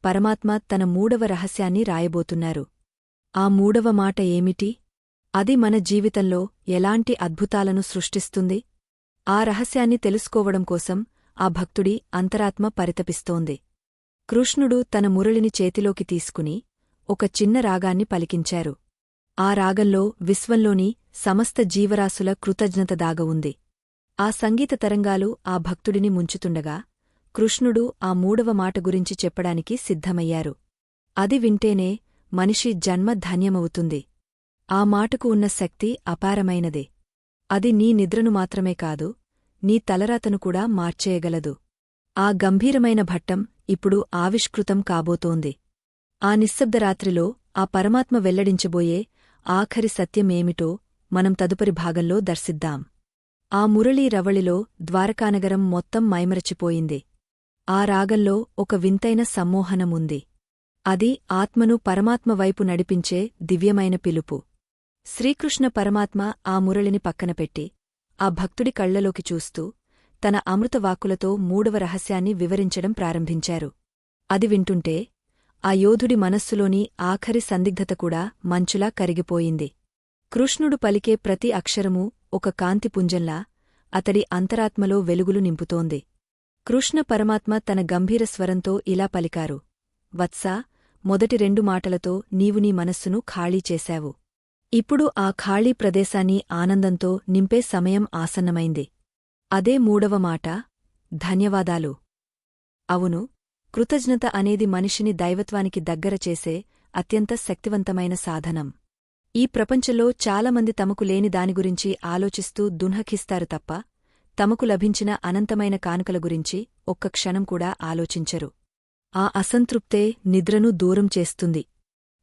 పరమాత్మ తన మూడవ రహస్యాన్ని రాయబోతున్నారు. ఆ మూడవ మాట ఏమిటి? అది మన జీవితంలో ఎలాంటి అద్భుతాలను సృష్టిస్తుంది? ఆ రహస్యాన్ని తెలుసుకోవడం కోసం ఆ భక్తుడి అంతరాత్మ పరితపిస్తోంది. కృష్ణుడు తన మురళిని చేతిలోకి తీసుకుని ఒక చిన్న రాగాన్ని పలికించారు. ఆ రాగంలో విశ్వంలోని సమస్త జీవరాశుల కృతజ్ఞత దాగ ఉంది. ఆ సంగీత తరంగాలు ఆ భక్తుడిని ముంచుతుండగా కృష్ణుడు ఆ మూడవ మాట గురించి చెప్పడానికి సిద్ధమయ్యారు. అది వింటేనే మనిషి జన్మ ధన్యమవుతుంది. ఆ మాటకు ఉన్న శక్తి అపారమైనదే. అది నీ నిద్రను మాత్రమే కాదు, నీ తలరాతను కూడా మార్చేయగలదు. ఆ గంభీరమైన భట్టం ఇప్పుడు ఆవిష్కృతం కాబోతోంది. ఆ నిశ్శబ్దరాత్రిలో ఆ పరమాత్మ వెల్లడించబోయే ఆఖరి సత్యమేమిటో మనం తదుపరి భాగంలో దర్శిద్దాం. ఆ మురళీ రవళిలో ద్వారకానగరం మొత్తం మైమరచిపోయింది. ఆ రాగంలో ఒక వింతైన సమ్మోహనముంది. అది ఆత్మను పరమాత్మ వైపు నడిపించే దివ్యమైన పిలుపు. శ్రీకృష్ణ పరమాత్మ ఆ మురళిని పక్కనపెట్టి ఆ భక్తుడి కళ్లలోకి చూస్తూ తన అమృతవాక్కులతో మూడవ రహస్యాన్ని వివరించడం ప్రారంభించారు. అది వింటుంటే ఆ యోధుడి మనస్సులోని ఆఖరి సందిగ్ధత కూడా మంచులా కరిగిపోయింది. కృష్ణుడు పలికే ప్రతి అక్షరమూ ఒక కాంతిపుంజంలా అతడి అంతరాత్మలో వెలుగులు నింపుతోంది. కృష్ణ పరమాత్మ తన గంభీర స్వరంతో ఇలా పలికారు, వత్సా, మొదటి రెండు మాటలతో నీవు నీ మనస్సును ఖాళీ చేశావు. ఇప్పుడు ఆ ఖాళీ ప్రదేశాన్ని ఆనందంతో నింపే సమయం ఆసన్నమైంది. అదే మూడవ మాట, ధన్యవాదాలు. అవును, కృతజ్ఞత అనేది మనిషిని దైవత్వానికి దగ్గర చేసే అత్యంత శక్తివంతమైన సాధనం. ఈ ప్రపంచంలో చాలామంది తమకు లేని దాని గురించి ఆలోచిస్తూ దున్హకిస్తారు తప్ప తమకు లభించిన అనంతమైన కానుకల గురించి ఒక్క క్షణం కూడా ఆలోచించరు. ఆ అసంతృప్తే నిద్రను దూరం చేస్తుంది.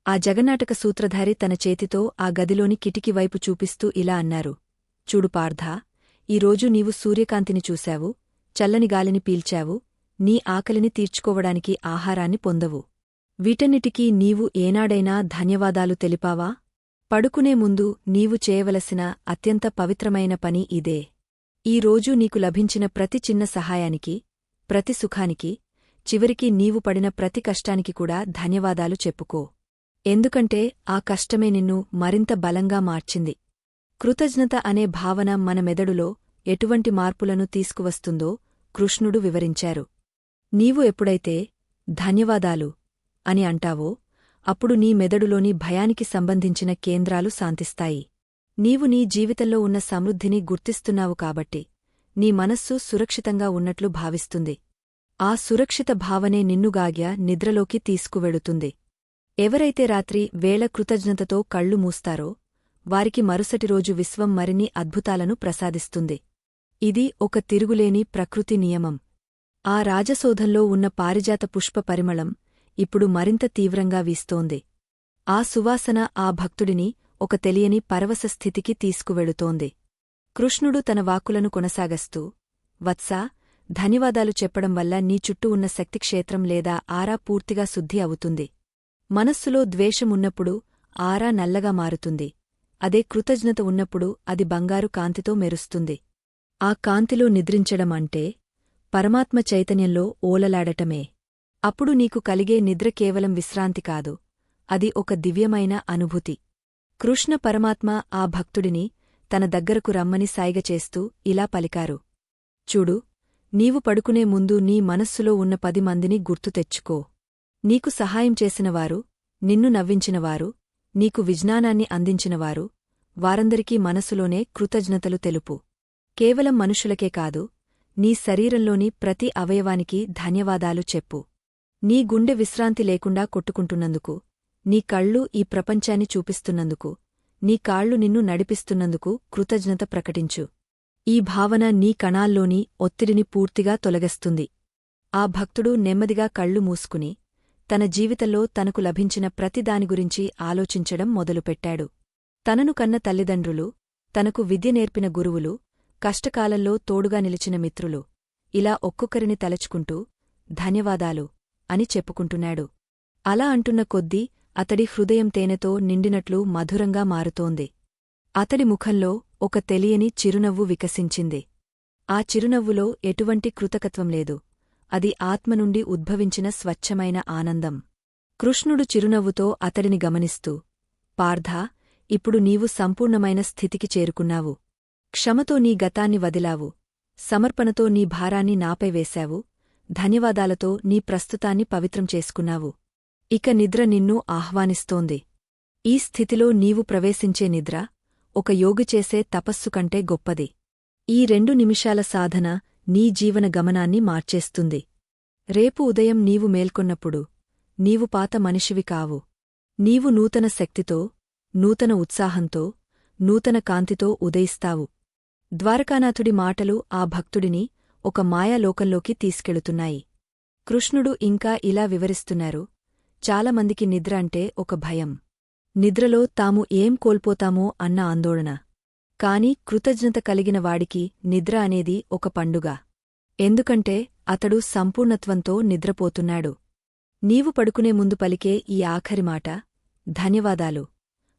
ఆ జగన్నాటక సూత్రధారి తన చేతితో ఆ గదిలోని కిటికీ వైపు చూపిస్తూ ఇలా అన్నారు, చూడు పార్థా, ఈరోజు నీవు సూర్యకాంతిని చూశావు, చల్లని గాలిని పీల్చావు, నీ ఆకలిని తీర్చుకోవడానికి ఆహారాన్ని పొందవు. వీటన్నిటికీ నీవు ఏనాడైనా ధన్యవాదాలు తెలిపావా? పడుకునే ముందు నీవు చేయవలసిన అత్యంత పవిత్రమైన పని ఇదే. ఈ రోజు నీకు లభించిన ప్రతి చిన్న సహాయానికి, ప్రతి సుఖానికి, చివరికి నీవు పడిన ప్రతి కష్టానికి కూడా ధన్యవాదాలు చెప్పుకో. ఎందుకంటే ఆ కష్టమే నిన్ను మరింత బలంగా మార్చింది. కృతజ్ఞత అనే భావన మన మెదడులో ఎటువంటి మార్పులను తీసుకువస్తుందో కృష్ణుడు వివరించారు. నీవు ఎప్పుడైతే ధన్యవాదాలు అని అంటావో అప్పుడు నీ మెదడులోని భయానికి సంబంధించిన కేంద్రాలు శాంతిస్తాయి. నీవు నీ జీవితంలో ఉన్న సమృద్ధిని గుర్తిస్తున్నావు కాబట్టి నీ మనస్సు సురక్షితంగా ఉన్నట్లు భావిస్తుంది. ఆ సురక్షిత భావనే నిన్నుగాగ్య నిద్రలోకి తీసుకువెడుతుంది. ఎవరైతే రాత్రి వేళ కృతజ్ఞతతో కళ్ళు మూస్తారో వారికి మరుసటి రోజు విశ్వం మరిన్ని అద్భుతాలను ప్రసాదిస్తుంది. ఇది ఒక తిరుగులేని ప్రకృతి నియమం. ఆ రాజసౌధంలో ఉన్న పారిజాత పుష్ప పరిమళం ఇప్పుడు మరింత తీవ్రంగా వీస్తోంది. ఆ సువాసన ఆ భక్తుడిని ఒక తెలియని పరవశ స్థితికి తీసుకువెళుతోంది. కృష్ణుడు తన వాక్కులను కొనసాగస్తూ, వత్సా, ధన్యవాదాలు చెప్పడం వల్ల నీ చుట్టూ ఉన్న శక్తిక్షేత్రం లేదా ఆరా పూర్తిగా శుద్ధి అవుతుంది. మనస్సులో ద్వేషమున్నప్పుడు ఆరా నల్లగా మారుతుంది. అదే కృతజ్ఞత ఉన్నప్పుడు అది బంగారు కాంతితో మెరుస్తుంది. ఆ కాంతిలో నిద్రించడం అంటే పరమాత్మ చైతన్యంలో ఓలలాడటమే. అప్పుడు నీకు కలిగే నిద్ర కేవలం విశ్రాంతి కాదు, అది ఒక దివ్యమైన అనుభూతి. కృష్ణ పరమాత్మ ఆ భక్తుడిని తన దగ్గరకు రమ్మని సైగ చేస్తూ ఇలా పలికారు. చూడు, నీవు పడుకునే ముందు నీ మనస్సులో ఉన్న 10 మందిని గుర్తు తెచ్చుకో. నీకు సహాయం చేసినవారు, నిన్ను నవ్వించినవారు, నీకు విజ్ఞానాన్ని అందించినవారు, వారందరికీ మనసులోనే కృతజ్ఞతలు తెలుపు. కేవలం మనుషులకే కాదు, నీ శరీరంలోని ప్రతి అవయవానికి ధన్యవాదాలు చెప్పు. నీ గుండె విశ్రాంతి లేకుండా కొట్టుకుంటున్నందుకు, నీ కళ్ళు ఈ ప్రపంచాన్ని చూపిస్తున్నందుకు, నీ కాళ్ళు నిన్ను నడిపిస్తున్నందుకు కృతజ్ఞత ప్రకటించు. ఈ భావన నీ కణాల్లోని ఒత్తిడిని పూర్తిగా తొలగిస్తుంది. ఆ భక్తుడు నెమ్మదిగా కళ్ళు మూసుకుని తన జీవితంలో తనకు లభించిన ప్రతిదాని గురించి ఆలోచించడం మొదలుపెట్టాడు. తనను కన్న తల్లిదండ్రులు, తనకు విద్య నేర్పిన గురువులు, కష్టకాలంలో తోడుగా నిలిచిన మిత్రులు, ఇలా ఒక్కొక్కరిని తలచుకుంటూ ధన్యవాదాలు అని చెప్పుకుంటున్నాడు. అలా అంటున్న కొద్దీ అతడి హృదయం తేనెతో నిండినట్లు మధురంగా మారుతోంది. అతడి ముఖంలో ఒక తెలియని చిరునవ్వు వికసించింది. ఆ చిరునవ్వులో ఎటువంటి కృతకత్వం లేదు, అది ఆత్మ నుండి ఉద్భవించిన స్వచ్ఛమైన ఆనందం. కృష్ణుడు చిరునవ్వుతో అతడిని గమనిస్తూ, పార్థా, ఇప్పుడు నీవు సంపూర్ణమైన స్థితికి చేరుకున్నావు. క్షమతో నీ గతాన్ని వదిలావు, సమర్పణతో నీ భారాన్ని నాపై వేశావు, ధన్యవాదాలతో నీ ప్రస్తుతాన్ని పవిత్రం చేసుకున్నావు. ఇక నిద్ర నిన్ను ఆహ్వానిస్తోంది. ఈ స్థితిలో నీవు ప్రవేశించే నిద్ర ఒక యోగి చేసే తపస్సు కంటే గొప్పది. ఈ 2 నిమిషాల సాధన నీ జీవన గమనాన్ని మార్చేస్తుంది. రేపు ఉదయం నీవు మేల్కొన్నప్పుడు నీవు పాత మనిషివి కావు. నీవు నూతన శక్తితో, నూతన ఉత్సాహంతో, నూతన కాంతితో ఉదయిస్తావు. ద్వారకానాథుడి మాటలు ఆ భక్తుడిని ఒక మాయాలోకంలోకి తీసుకెళుతున్నాయి. కృష్ణుడు ఇంకా ఇలా వివరిస్తున్నారు. చాలామందికి నిద్ర అంటే ఒక భయం. నిద్రలో తాము ఏం కోల్పోతామో అన్న ఆందోళన. కాని కృతజ్ఞత కలిగిన వాడికి నిద్ర అనేది ఒక పండుగ. ఎందుకంటే అతడు సంపూర్ణత్వంతో నిద్రపోతున్నాడు. నీవు పడుకునే ముందు పలికే ఈ ఆఖరి మాట, ధన్యవాదాలు,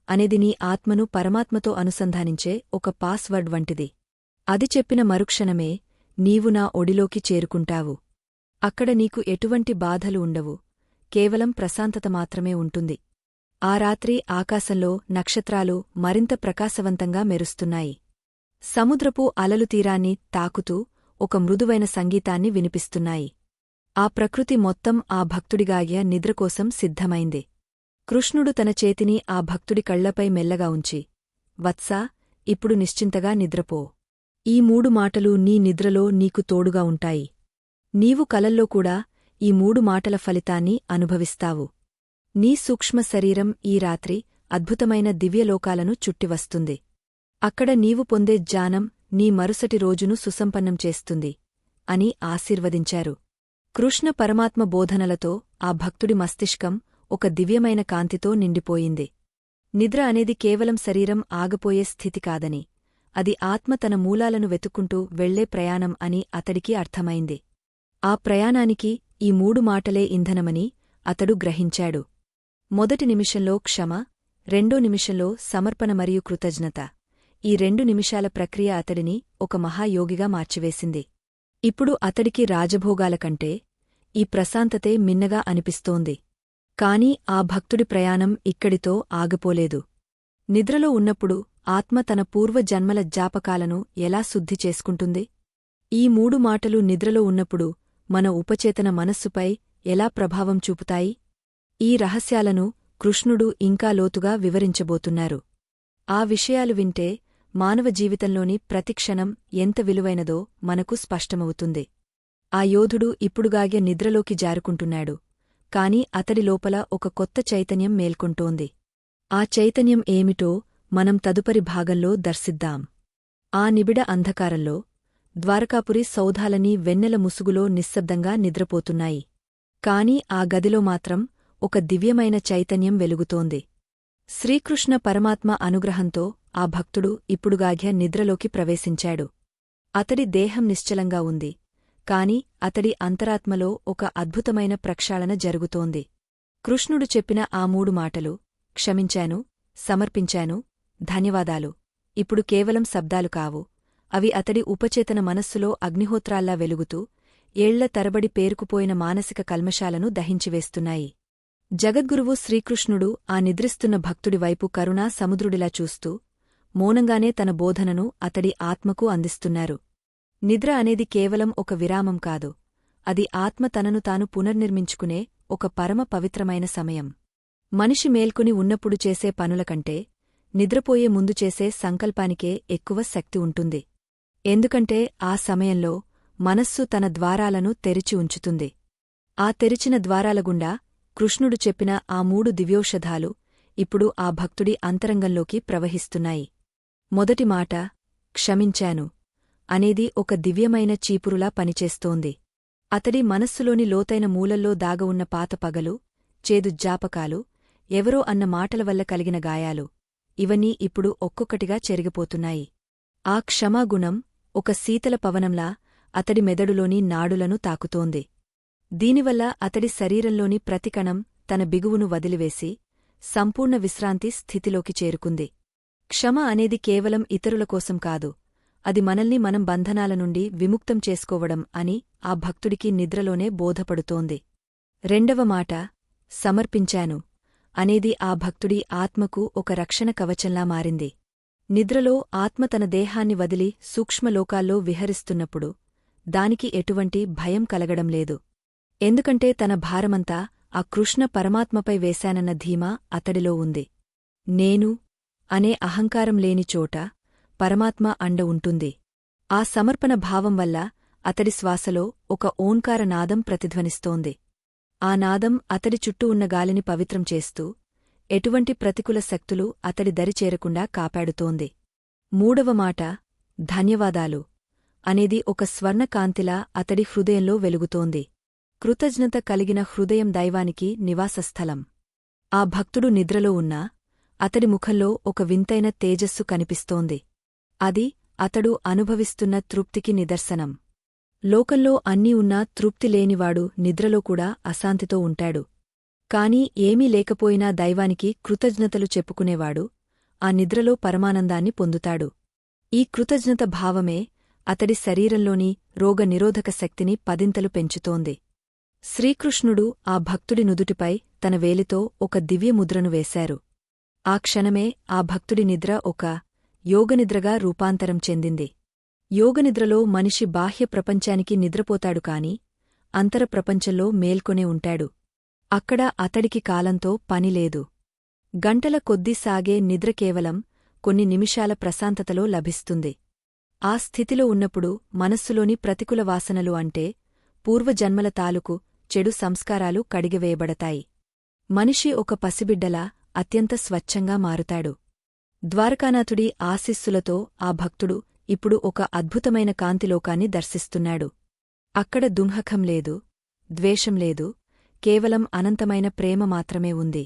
అనేది నీ ఆత్మను పరమాత్మతో అనుసంధానించే ఒక పాస్వర్డ్ వంటిది. అది చెప్పిన మరుక్షణమే నీవు నా ఒడిలోకి చేరుకుంటావు. అక్కడ నీకు ఎటువంటి బాధలు ఉండవు, కేవలం ప్రశాంతత మాత్రమే ఉంటుంది. ఆ రాత్రి ఆకాశంలో నక్షత్రాలు మరింత ప్రకాశవంతంగా మెరుస్తున్నాయి. సముద్రపు అలలు తీరాన్ని తాకుతూ ఒక మృదువైన సంగీతాన్ని వినిపిస్తున్నాయి. ఆ ప్రకృతి మొత్తం ఆ భక్తుడిగాగ్య నిద్రకోసం సిద్ధమైంది. కృష్ణుడు తన చేతిని ఆ భక్తుడి కళ్లపై మెల్లగా ఉంచి, వత్సా, ఇప్పుడు నిశ్చింతగా నిద్రపో. ఈ 3 మాటలు నీ నిద్రలో నీకు తోడుగా ఉంటాయి. నీవు కలల్లో కూడా ఈ 3 మాటల ఫలితాన్ని అనుభవిస్తావు. నీ సూక్ష్మ శరీరం ఈ రాత్రి అద్భుతమైన దివ్యలోకాలను చుట్టివస్తుంది. అక్కడ నీవు పొందే జ్ఞానం నీ మరుసటి రోజును సుసంపన్నం చేస్తుంది అని ఆశీర్వదించారు. కృష్ణ పరమాత్మ బోధనలతో ఆ భక్తుడి మస్తిష్కం ఒక దివ్యమైన కాంతితో నిండిపోయింది. నిద్ర అనేది కేవలం శరీరం ఆగపోయే స్థితి కాదని, అది ఆత్మ తన మూలాలను వెతుక్కుంటూ వెళ్లే ప్రయాణం అని అతడికి అర్థమైంది. ఆ ప్రయాణానికి ఈ 3 మాటలే ఇంధనమని అతడు గ్రహించాడు. మొదటి నిమిషంలో క్షమ, రెండో నిమిషంలో సమర్పణ మరియు కృతజ్ఞత. ఈ 2 నిమిషాల ప్రక్రియ అతడిని ఒక మహాయోగిగా మార్చివేసింది. ఇప్పుడు అతడికి రాజభోగాల కంటే ఈ ప్రశాంతతే మిన్నగా అనిపిస్తోంది. కాని ఆ భక్తుడి ప్రయాణం ఇక్కడితో ఆగిపోలేదు. నిద్రలో ఉన్నప్పుడు ఆత్మ తన పూర్వజన్మల జ్ఞాపకాలను ఎలా శుద్ధి చేసుకుంటుంది? ఈ 3 మాటలు నిద్రలో ఉన్నప్పుడు మన ఉపచేతన మనస్సుపై ఎలా ప్రభావం చూపుతాయి? ఈ రహస్యాలను కృష్ణుడు ఇంకా లోతుగా వివరించబోతున్నారు. ఆ విషయాలు వింటే మానవ జీవితంలోని ప్రతిక్షణం ఎంత విలువైనదో మనకు స్పష్టమవుతుంది. ఆ యోధుడు ఇప్పుడుగాగే నిద్రలోకి జారుకుంటున్నాడు. కాని అతడి లోపల ఒక కొత్త చైతన్యం మేల్కొంటోంది. ఆ చైతన్యం ఏమిటో మనం తదుపరి భాగంలో దర్శిద్దాం. ఆ నిబిడ అంధకారంలో ద్వారకాపురి సౌధాలనీ వెన్నెల ముసుగులో నిశ్శబ్దంగా నిద్రపోతున్నాయి. కాని ఆ గదిలో మాత్రం ఒక దివ్యమైన చైతన్యం వెలుగుతోంది. శ్రీకృష్ణ పరమాత్మ అనుగ్రహంతో ఆ భక్తుడు ఇప్పుడుగాగ్య నిద్రలోకి ప్రవేశించాడు. అతడి దేహం నిశ్చలంగా ఉంది. కాని అతడి అంతరాత్మలో ఒక అద్భుతమైన ప్రక్షాళన జరుగుతోంది. కృష్ణుడు చెప్పిన ఆ 3 మాటలు, క్షమించాను, సమర్పించాను, ధన్యవాదాలు, ఇప్పుడు కేవలం శబ్దాలు కావు. అవి అతడి ఉపచేతన మనస్సులో అగ్నిహోత్రాల్లా వెలుగుతూ ఏళ్ల తరబడి పేరుకుపోయిన మానసిక కల్మషాలను దహించివేస్తున్నాయి. జగద్గురువు శ్రీకృష్ణుడు ఆ నిద్రిస్తున్న భక్తుడివైపు కరుణా సముద్రుడిలా చూస్తూ మౌనంగానే తన బోధనను అతడి ఆత్మకు అందిస్తున్నారు. నిద్ర అనేది కేవలం ఒక విరామం కాదు. అది ఆత్మ తనను తాను పునర్నిర్మించుకునే ఒక పరమ పవిత్రమైన సమయం. మనిషి మేల్కొని ఉన్నప్పుడు చేసే పనులకంటే నిద్రపోయే ముందు చేసే సంకల్పానికే ఎక్కువ శక్తి ఉంటుంది. ఎందుకంటే ఆ సమయంలో మనస్సు తన ద్వారాలను తెరిచి ఉంచుతుంది. ఆ తెరిచిన ద్వారాలగుండా కృష్ణుడు చెప్పిన ఆ 3 దివ్యోషధాలు ఇప్పుడు ఆ భక్తుడి అంతరంగంలోకి ప్రవహిస్తున్నాయి. మొదటి మాట, క్షమించాను అనేది ఒక దివ్యమైన చీపురులా పనిచేస్తోంది. అతడి మనస్సులోని లోతైన మూలల్లో దాగవున్న పాత పగలు, చేదు జ్ఞాపకాలు, ఎవరో అన్న మాటల వల్ల కలిగిన గాయాలు, ఇవన్నీ ఇప్పుడు ఒక్కొక్కటిగా చెరిగిపోతున్నాయి. ఆ క్షమాగుణం ఒక శీతల పవనంలా అతడి మెదడులోని నాడులను తాకుతోంది. దీనివల్ల అతడి శరీరంలోని ప్రతికణం తన బిగువును వదిలివేసి సంపూర్ణ విశ్రాంతి స్థితిలోకి చేరుకుంది. క్షమ అనేది కేవలం ఇతరుల కోసం కాదు, అది మనల్ని మనం బంధనాల నుండి విముక్తం చేసుకోవడం అని ఆ భక్తుడికి నిద్రలోనే బోధపడుతోంది. రెండవ మాట, సమర్పించాను అనేది ఆ భక్తుడి ఆత్మకు ఒక రక్షణ కవచంలా మారింది. నిద్రలో ఆత్మ తన దేహాన్ని వదిలి సూక్ష్మలోకాల్లో విహరిస్తున్నప్పుడు దానికి ఎటువంటి భయం కలగడం లేదు. ఎందుకంటే తన భారమంతా ఆ కృష్ణ పరమాత్మపై వేశానన్న ధీమా అతడిలో ఉంది. నేను అనే అహంకారం లేని చోట పరమాత్మ అండ ఉంటుంది. ఆ సమర్పణ భావం వల్ల అతడి శ్వాసలో ఒక ఓంకార నాదం ప్రతిధ్వనిస్తోంది. ఆ నాదం అతడి చుట్టూ ఉన్న గాలిని పవిత్రం చేస్తూ ఎటువంటి ప్రతికూల శక్తులు అతడి దరి చేరకుండా కాపాడుతోంది. మూడవ మాట, ధన్యవాదాలు అనేది ఒక స్వర్ణకాంతిలా అతడి హృదయంలో వెలుగుతోంది. కృతజ్ఞత కలిగిన హృదయం దైవానికి నివాసస్థలం. ఆ భక్తుడు నిద్రలో ఉన్నా అతడి ముఖంలో ఒక వింతైన తేజస్సు కనిపిస్తోంది. అది అతడు అనుభవిస్తున్న తృప్తికి నిదర్శనం. లోకంలో అన్నీ ఉన్నా తృప్తి లేనివాడు నిద్రలో కూడా అశాంతితో ఉంటాడు. కాని ఏమీ లేకపోయినా దైవానికి కృతజ్ఞతలు చెప్పుకునేవాడు ఆ నిద్రలో పరమానందాన్ని పొందుతాడు. ఈ కృతజ్ఞత భావమే అతడి శరీరంలోని రోగనిరోధక శక్తిని పదింతలు పెంచుతోంది. శ్రీకృష్ణుడు ఆ భక్తుడి నుదుటిపై తన వేలితో ఒక దివ్యముద్రను వేశారు. ఆ క్షణమే ఆ భక్తుడి నిద్ర ఒక యోగనిద్రగా రూపాంతరం చెందింది. యోగనిద్రలో మనిషి బాహ్య ప్రపంచానికి నిద్రపోతాడు కాని అంతర ప్రపంచంలో మేల్కొనే ఉంటాడు. అక్కడ అతడికి కాలంతో పనిలేదు. గంటల కొద్దీ సాగే నిద్ర కేవలం కొన్ని నిమిషాల ప్రశాంతతలో లభిస్తుంది. ఆ స్థితిలో ఉన్నప్పుడు మనస్సులోని ప్రతికూల వాసనలు అంటే పూర్వజన్మల తాలూకు చెడు సంస్కారాలు కడిగివేయబడతాయి. మనిషి ఒక పసిబిడ్డలా అత్యంత స్వచ్ఛంగా మారుతాడు. ద్వారకానాథుడి ఆశీస్సులతో ఆ భక్తుడు ఇప్పుడు ఒక అద్భుతమైన కాంతిలోకాన్ని దర్శిస్తున్నాడు. అక్కడ దుంహకం లేదు, ద్వేషం లేదు, కేవలం అనంతమైన ప్రేమ మాత్రమే ఉంది.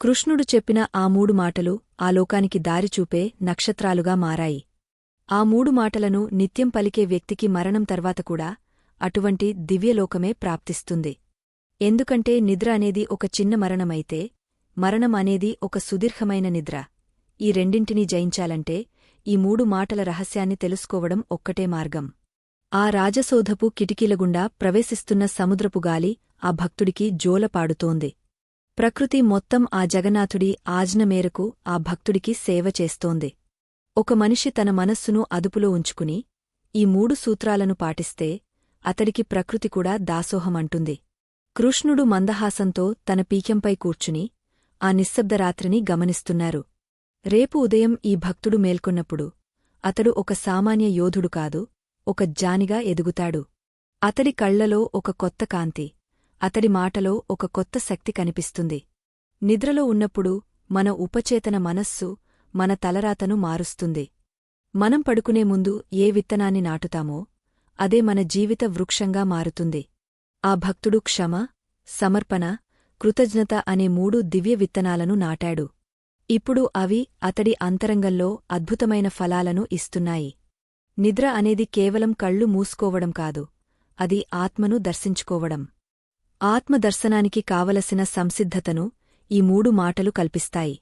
కృష్ణుడు చెప్పిన ఆ 3 మాటలు ఆ లోకానికి దారిచూపే నక్షత్రాలుగా మారాయి. ఆ 3 మాటలను నిత్యం పలికే వ్యక్తికి మరణం తర్వాత కూడా అటువంటి దివ్యలోకమే ప్రాప్తిస్తుంది. ఎందుకంటే నిద్ర అనేది ఒక చిన్న మరణమైతే మరణం అనేది ఒక సుదీర్ఘమైన నిద్ర. ఈ రెండింటినీ జయించాలంటే ఈ 3 మాటల రహస్యాన్ని తెలుసుకోవడం ఒక్కటే మార్గం. ఆ రాజసౌధపు కిటికీలగుండా ప్రవేశిస్తున్న సముద్రపు గాలి ఆ భక్తుడికి జోలపాడుతోంది. ప్రకృతి మొత్తం ఆ జగన్నాథుడి ఆజ్ఞ మేరకు ఆ భక్తుడికి సేవ చేస్తోంది. ఒక మనిషి తన మనస్సును అదుపులో ఉంచుకుని ఈ 3 సూత్రాలను పాటిస్తే అతడికి ప్రకృతి కూడా దాసోహమంటుంది. కృష్ణుడు మందహాసంతో తన పీకంపై కూర్చుని ఆ నిశ్శబ్ద రాత్రిని గమనిస్తున్నారు. రేపు ఉదయం ఈ భక్తుడు మేల్కొన్నప్పుడు అతడు ఒక సామాన్య యోధుడు కాదు, ఒక జ్ఞానిగా ఎదుగుతాడు. అతడి కళ్లలో ఒక కొత్త కాంతి, అతడి మాటలో ఒక కొత్త శక్తి కనిపిస్తుంది. నిద్రలో ఉన్నప్పుడు మన ఉపచేతన మనస్సు మన తలరాతను మారుస్తుంది. మనం పడుకునే ముందు ఏ విత్తనాన్ని నాటుతామో అదే మన జీవిత వృక్షంగా మారుతుంది. ఆ భక్తుడు క్షమ, సమర్పణ, కృతజ్ఞత అనే 3 దివ్య విత్తనాలను నాటాడు. ఇప్పుడు అవి అతడి అంతరంగంలో అద్భుతమైన ఫలాలను ఇస్తున్నాయి. నిద్ర అనేది కేవలం కళ్ళు మూసుకోవడం కాదు, అది ఆత్మను దర్శించుకోవడం. ఆత్మదర్శనానికి కావలసిన సంసిద్ధతను ఈ 3 మాటలు కల్పిస్తాయి.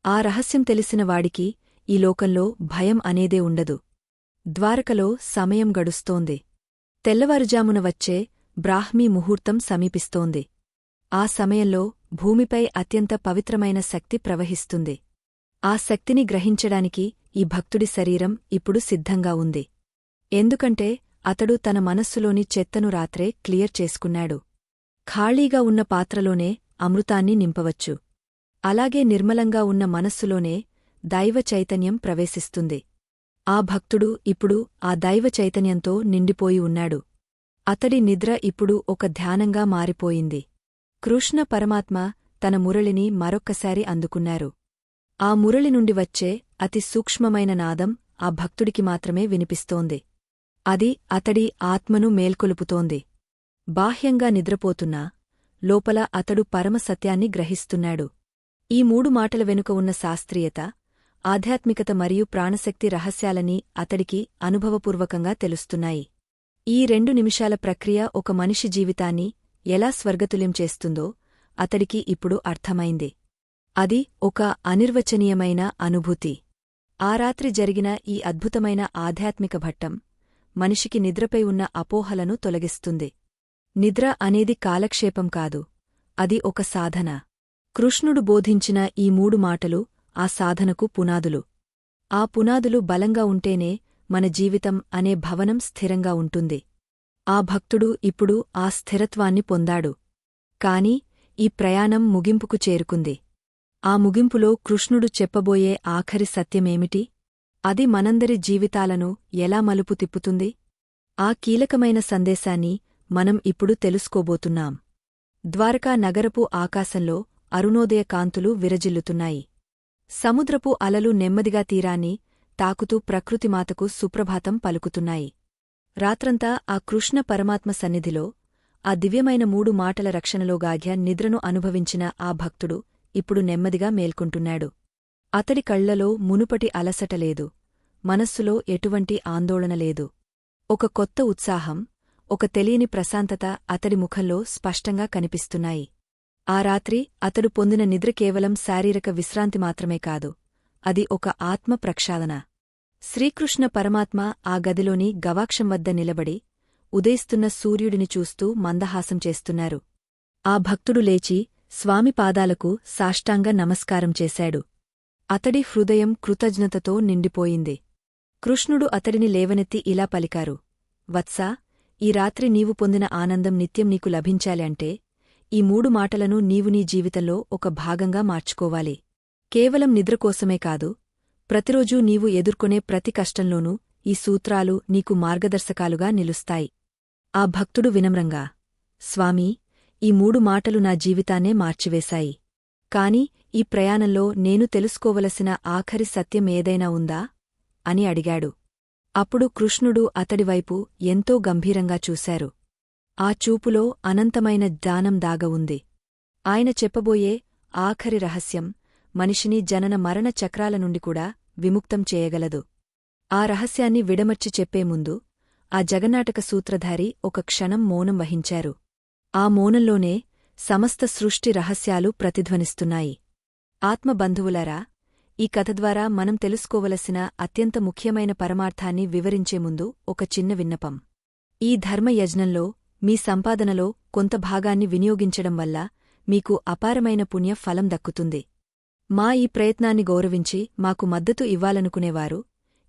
ఆ రహస్యం తెలిసిన వాడికి ఈ లోకంలో భయం అనేదే ఉండదు. ద్వారకలో సమయం గడుస్తోంది. తెల్లవారుజామున వచ్చే బ్రాహ్మీ ముహూర్తం సమీపిస్తోంది. ఆ సమయంలో భూమిపై అత్యంత పవిత్రమైన శక్తి ప్రవహిస్తుంది. ఆ శక్తిని గ్రహించడానికి ఈ భక్తుడి శరీరం ఇప్పుడు సిద్ధంగా ఉంది. ఎందుకంటే అతడు తన మనస్సులోని చెత్తను రాత్రే క్లియర్ చేసుకున్నాడు. ఖాళీగా ఉన్న పాత్రలోనే అమృతాన్ని నింపవచ్చు. అలాగే నిర్మలంగా ఉన్న మనస్సులోనే దైవ చైతన్యం ప్రవేశిస్తుంది. ఆ భక్తుడు ఇప్పుడు ఆ దైవ చైతన్యంతో నిండిపోయి ఉన్నాడు. అతడి నిద్ర ఇప్పుడు ఒక ధ్యానంగా మారిపోయింది. కృష్ణ పరమాత్మ తన మురళిని మరొక్కసారి అందుకున్నారు. ఆ మురళి నుండి వచ్చే అతి సూక్ష్మమైన నాదం ఆ భక్తుడికి మాత్రమే వినిపిస్తోంది. అది అతడి ఆత్మను మేల్కొలుపుతోంది. బాహ్యంగా నిద్రపోతున్నా లోపల అతడు పరమసత్యాన్ని గ్రహిస్తున్నాడు. ఈ 3 మాటల వెనుక ఉన్న శాస్త్రీయత, ఆధ్యాత్మికత మరియు ప్రాణశక్తి రహస్యాలని అతడికి అనుభవపూర్వకంగా తెలుస్తున్నాయి. ఈ 2 నిమిషాల ప్రక్రియ ఒక మనిషి జీవితాన్ని ఎలా స్వర్గతుల్యం చేస్తుందో అతడికి ఇప్పుడు అర్థమైంది. అది ఒక అనిర్వచనీయమైన అనుభూతి. ఆ రాత్రి జరిగిన ఈ అద్భుతమైన ఆధ్యాత్మిక భట్టం మనిషికి నిద్రపై ఉన్న అపోహలను తొలగిస్తుంది. నిద్ర అనేది కాలక్షేపం కాదు, అది ఒక సాధన. కృష్ణుడు బోధించిన ఈ 3 మాటలు ఆ సాధనకు పునాదులు. ఆ పునాదులు బలంగా ఉంటేనే మన జీవితం అనే భవనం స్థిరంగా ఉంటుంది. ఆ భక్తుడు ఇప్పుడు ఆ స్థిరత్వాన్ని పొందాడు. కాని ఈ ప్రయాణం ముగింపుకు చేరుకుంది. ఆ ముగింపులో కృష్ణుడు చెప్పబోయే ఆఖరి సత్యమేమిటి? అది మనందరి జీవితాలను ఎలా మలుపు తిప్పుతుంది? ఆ కీలకమైన సందేశాన్ని మనం ఇప్పుడు తెలుసుకోబోతున్నాం. ద్వారకా నగరపు ఆకాశంలో అరుణోదయ కాంతులు విరజిల్లుతున్నాయి. సముద్రపు అలలు నెమ్మదిగా తీరాన్ని తాకుతూ ప్రకృతిమాతకు సుప్రభాతం పలుకుతున్నాయి. రాత్రంతా ఆ కృష్ణ పరమాత్మ సన్నిధిలో ఆ దివ్యమైన 3 మాటల రక్షణలో గాఢ్య నిద్రను అనుభవించిన ఆ భక్తుడు ఇప్పుడు నెమ్మదిగా మేల్కొంటున్నాడు. అతడి కళ్లలో మునుపటి అలసట లేదు, మనస్సులో ఎటువంటి ఆందోళన లేదు. ఒక కొత్త ఉత్సాహం, ఒక తెలియని ప్రశాంతత అతడి ముఖంలో స్పష్టంగా కనిపిస్తున్నాయి. ఆ రాత్రి అతడు పొందిన నిద్ర కేవలం శారీరక విశ్రాంతి మాత్రమే కాదు, అది ఒక ఆత్మ ప్రక్షాళన. శ్రీకృష్ణ పరమాత్మ ఆ గదిలోని గవాక్షం వద్ద నిలబడి ఉదయిస్తున్న సూర్యుడిని చూస్తూ మందహాసం చేస్తున్నారు. ఆ భక్తుడు లేచి స్వామి పాదాలకు సాష్టాంగ నమస్కారం చేశాడు. అతడి హృదయం కృతజ్ఞతతో నిండిపోయింది. కృష్ణుడు అతడిని లేవనెత్తి ఇలా పలికారు: వత్సా, ఈ రాత్రి నీవు పొందిన ఆనందం నిత్యం నీకు లభించాలి అంటే ఈ 3 మాటలను నీవు నీ జీవితంలో ఒక భాగంగా మార్చుకోవాలి. కేవలం నిద్రకోసమే కాదు, ప్రతిరోజూ నీవు ఎదుర్కొనే ప్రతి కష్టంలోనూ ఈ సూత్రాలు నీకు మార్గదర్శకాలుగా నిలుస్తాయి. ఆ భక్తుడు వినమ్రంగా: స్వామీ, ఈ 3 మాటలు నా జీవితాన్నే మార్చివేశాయి. కాని ఈ ప్రయాణంలో నేను తెలుసుకోవలసిన ఆఖరి సత్యం ఏదైనా ఉందా అని అడిగాడు. అప్పుడు కృష్ణుడు అతడివైపు ఎంతో గంభీరంగా చూశారు. ఆ చూపులో అనంతమైన జ్ఞానం దాగ ఉంది. ఆయన చెప్పబోయే ఆఖరి రహస్యం మనిషిని జనన మరణ చక్రాల నుండి కూడా విముక్తం చేయగలదు. ఆ రహస్యాన్ని విడమర్చి చెప్పే ముందు ఆ జగన్నాటక సూత్రధారి ఒక క్షణం మౌనం వహించారు. ఆ మౌనంలోనే సమస్త సృష్టి రహస్యాలు ప్రతిధ్వనిస్తున్నాయి. ఆత్మబంధువులారా, ఈ కథ ద్వారా మనం తెలుసుకోవలసిన అత్యంత ముఖ్యమైన పరమార్థాన్ని వివరించే ముందు ఒక చిన్న విన్నపం. ఈ ధర్మయజ్ఞంలో మీ సంపాదనలో కొంత భాగాన్ని వినియోగించడం వల్ల మీకు అపారమైన పుణ్య ఫలం దక్కుతుంది. మా ఈ ప్రయత్నాన్ని గౌరవించి మాకు మద్దతు ఇవ్వాలనుకునేవారు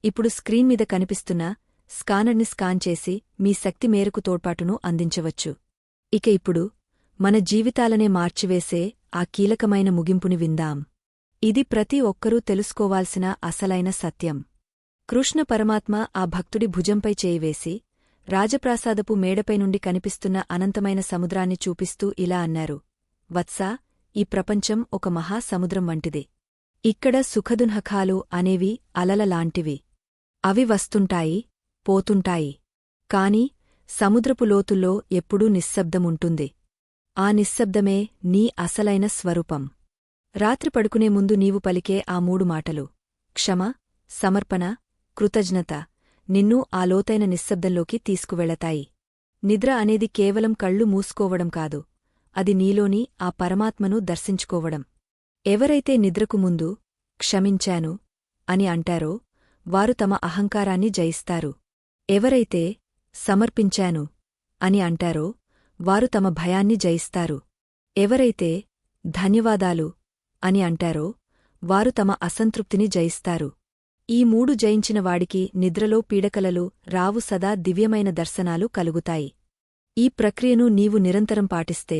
ఇప్పుడు స్క్రీన్ మీద కనిపిస్తున్న స్కానర్ని స్కాన్ చేసి మీ శక్తి మేరకు తోడ్పాటును అందించవచ్చు. ఇక ఇప్పుడు మన జీవితాలనే మార్చివేసే ఆ కీలకమైన ముగింపుని విందాం. ఇది ప్రతి ఒక్కరూ తెలుసుకోవాల్సిన అసలైన సత్యం. కృష్ణ పరమాత్మ ఆ భక్తుడి భుజంపై చేయివేసి రాజప్రాసాదపు మేడపై నుండి కనిపిస్తున్న అనంతమైన సముద్రాన్ని చూపిస్తూ ఇలా అన్నారు: వత్సా, ఈ ప్రపంచం ఒక మహా సముద్రం వంటిది. ఇక్కడ సుఖదున్హకాలు అనేవి అలలలాంటివి. అవి వస్తుంటాయి, పోతుంటాయి. కాని సముద్రపు లోతుల్లో ఎప్పుడూ నిశ్శబ్దముంటుంది. ఆ నిశ్శబ్దమే నీ అసలైన స్వరూపం. రాత్రి పడుకునే ముందు నీవు పలికే ఆ 3 మాటలు క్షమ, సమర్పణ, కృతజ్ఞత నిన్ను ఆ లోతైన నిశ్శబ్దంలోకి తీసుకువెళతాయి. నిద్ర అనేది కేవలం కళ్ళు మూసుకోవడం కాదు, అది నీలోని ఆ పరమాత్మను దర్శించుకోవడం. ఎవరైతే నిద్రకు ముందు క్షమించాను అని అంటారో వారు తమ అహంకారాన్ని జయిస్తారు. ఎవరైతే సమర్పించాను అని అంటారో వారు తమ భయాన్ని జయిస్తారు. ఎవరైతే ధన్యవాదాలు అని అంటారో వారు తమ అసంతృప్తిని జయిస్తారు. ఈ 3 జయించిన వాడికి నిద్రలో పీడకలలు రావు, సదా దివ్యమైన దర్శనాలు కలుగుతాయి. ఈ ప్రక్రియను నీవు నిరంతరం పాటిస్తే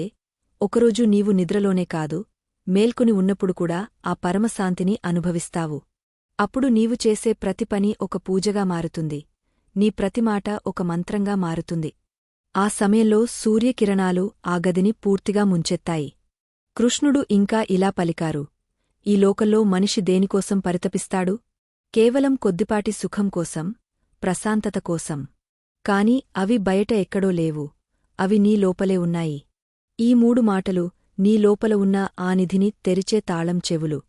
ఒకరోజు నీవు నిద్రలోనే కాదు, మేల్కొని ఉన్నప్పుడు కూడా ఆ పరమశాంతిని అనుభవిస్తావు. అప్పుడు నీవు చేసే ప్రతి పని ఒక పూజగా మారుతుంది, నీ ప్రతి మాట ఒక మంత్రంగా మారుతుంది. ఆ సమయంలో సూర్యకిరణాలు ఆ గదిని పూర్తిగా ముంచెత్తాయి. కృష్ణుడు ఇంకా ఇలా పలికారు: ఈ లోకంలో మనిషి దేనికోసం పరితపిస్తాడు? కేవలం కొద్దిపాటి సుఖం కోసం, ప్రశాంతత కోసం. కాని అవి బయట ఎక్కడో లేవు, అవి నీ లోపలే ఉన్నాయి. ఈ 3 మాటలు నీ లోపల ఉన్న ఆ నిధిని తెరిచే తాళం చెవులు.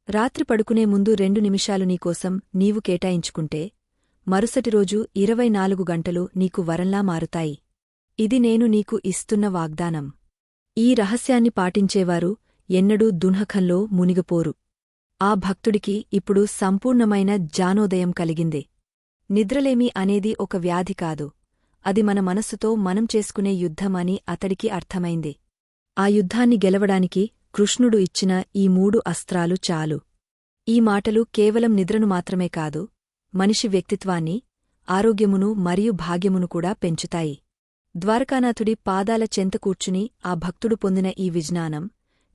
రాత్రి పడుకునే ముందు 2 నిమిషాలు నీకోసం నీవు కేటాయించుకుంటే మరుసటి రోజు 24 గంటలు నీకు వరంలా మారుతాయి. ఇది నేను నీకు ఇస్తున్న వాగ్దానం. ఈ రహస్యాన్ని పాటించేవారు ఎన్నడూ దున్హకంలో మునిగిపోరు. ఆ భక్తుడికి ఇప్పుడు సంపూర్ణమైన జ్ఞానోదయం కలిగింది. నిద్రలేమి అనేది ఒక వ్యాధి కాదు, అది మన మనస్సుతో మనం చేసుకునే యుద్ధం అని అతడికి అర్థమైంది. ఆ యుద్ధాన్ని గెలవడానికి కృష్ణుడు ఇచ్చిన ఈ 3 అస్త్రాలు చాలు. ఈ మాటలు కేవలం నిద్రను మాత్రమే కాదు, మనిషి వ్యక్తిత్వాన్ని, ఆరోగ్యమును మరియు భాగ్యమును కూడా పెంచుతాయి. ద్వారకానాథుడి పాదాల చెంత కూర్చుని ఆ భక్తుడు పొందిన ఈ విజ్ఞానం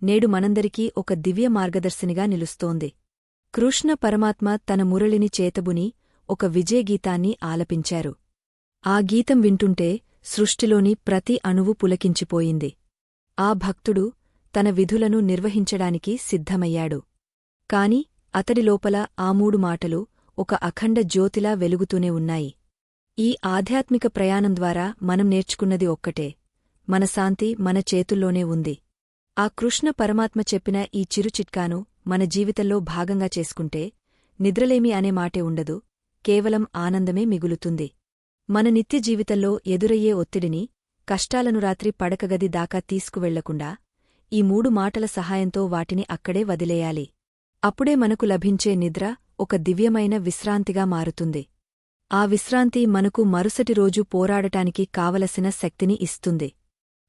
నేడు మనందరికీ ఒక దివ్య మార్గదర్శినిగా నిలుస్తోంది. కృష్ణ పరమాత్మ తన మురళిని చేతబుని ఒక విజయగీతాన్ని ఆలపించారు. ఆ గీతం వింటుంటే సృష్టిలోని ప్రతి అణువు పులకించిపోయింది. ఆ భక్తుడు తన విధులను నిర్వహించడానికి సిద్ధమయ్యాడు. కాని అతడి లోపల ఆ 3 మాటలు ఒక అఖండ జ్యోతిలా వెలుగుతూనే ఉన్నాయి. ఈ ఆధ్యాత్మిక ప్రయాణం ద్వారా మనం నేర్చుకున్నది ఒక్కటే: మన శాంతి మన చేతుల్లోనే ఉంది. ఆ కృష్ణ పరమాత్మ చెప్పిన ఈ చిరు చిట్కాను మన జీవితంలో భాగంగా చేసుకుంటే నిద్రలేమి అనే మాటే ఉండదు, కేవలం ఆనందమే మిగులుతుంది. మన నిత్య జీవితంలో ఎదురయ్యే ఒత్తిడిని, కష్టాలను రాత్రి పడకగది దాకా తీసుకువెళ్లకుండా ఈ 3 మాటల సహాయంతో వాటిని అక్కడే వదిలేయాలి. అప్పుడే మనకు లభించే నిద్ర ఒక దివ్యమైన విశ్రాంతిగా మారుతుంది. ఆ విశ్రాంతి మనకు మరుసటి రోజు పోరాడటానికి కావలసిన శక్తిని ఇస్తుంది.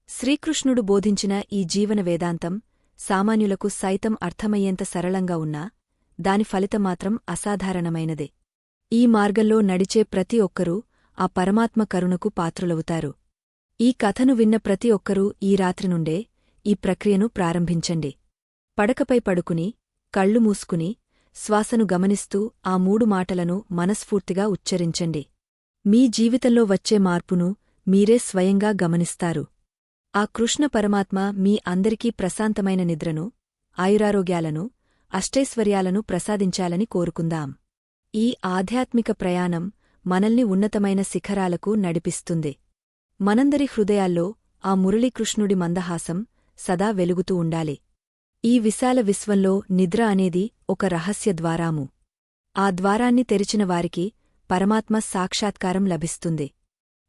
శ్రీకృష్ణుడు బోధించిన ఈ జీవన వేదాంతం సామాన్యులకు సైతం అర్థమయ్యేంత సరళంగా ఉన్నా దాని ఫలితం మాత్రం అసాధారణమైనదే. ఈ మార్గంలో నడిచే ప్రతి ఒక్కరూ ఆ పరమాత్మ కరుణకు పాత్రులవుతారు. ఈ కథను విన్న ప్రతి ఒక్కరూ ఈ రాత్రి నుండే ఈ ప్రక్రియను ప్రారంభించండి. పడకపై పడుకుని, కళ్ళు మూసుకుని, శ్వాసను గమనిస్తూ ఆ 3 మాటలను మనస్ఫూర్తిగా ఉచ్చరించండి. మీ జీవితంలో వచ్చే మార్పును మీరే స్వయంగా గమనిస్తారు. ఆ కృష్ణ పరమాత్మ మీ అందరికీ ప్రశాంతమైన నిద్రను, ఆయురారోగ్యాలను, అష్టైశ్వర్యాలను ప్రసాదించాలని కోరుకుందాం. ఈ ఆధ్యాత్మిక ప్రయాణం మనల్ని ఉన్నతమైన శిఖరాలకు నడిపిస్తుంది. మనందరి హృదయాల్లో ఆ మురళీకృష్ణుడి మందహాసం సదా వెలుగుతూ ఉండాలి. ఈ విశాల విశ్వంలో నిద్ర అనేది ఒక రహస్య ద్వారాము. ఆ ద్వారాన్ని తెరిచిన వారికి పరమాత్మ సాక్షాత్కారం లభిస్తుంది.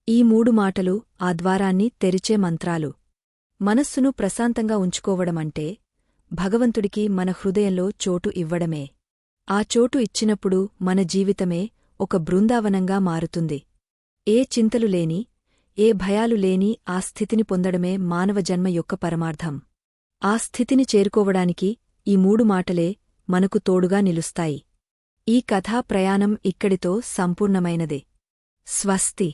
ఈ 3 మాటలు ఆ ద్వారాన్ని తెరిచే మంత్రాలు. మనస్సును ప్రశాంతంగా ఉంచుకోవడమంటే భగవంతుడికి మన హృదయంలో చోటు ఇవ్వడమే. ఆ చోటు ఇచ్చినప్పుడు మన జీవితమే ఒక బృందావనంగా మారుతుంది. ఏ చింతలు లేని, ఏ భయాలు లేని ఆ స్థితిని పొందడమే మానవ జన్మ యొక్క పరమార్థం. ఆ స్థితిని చేరుకోవడానికి ఈ 3 మాటలే మనకు తోడుగా నిలుస్తాయి. ఈ కథా ప్రయాణం ఇక్కడితో సంపూర్ణమైనదే. స్వస్తి.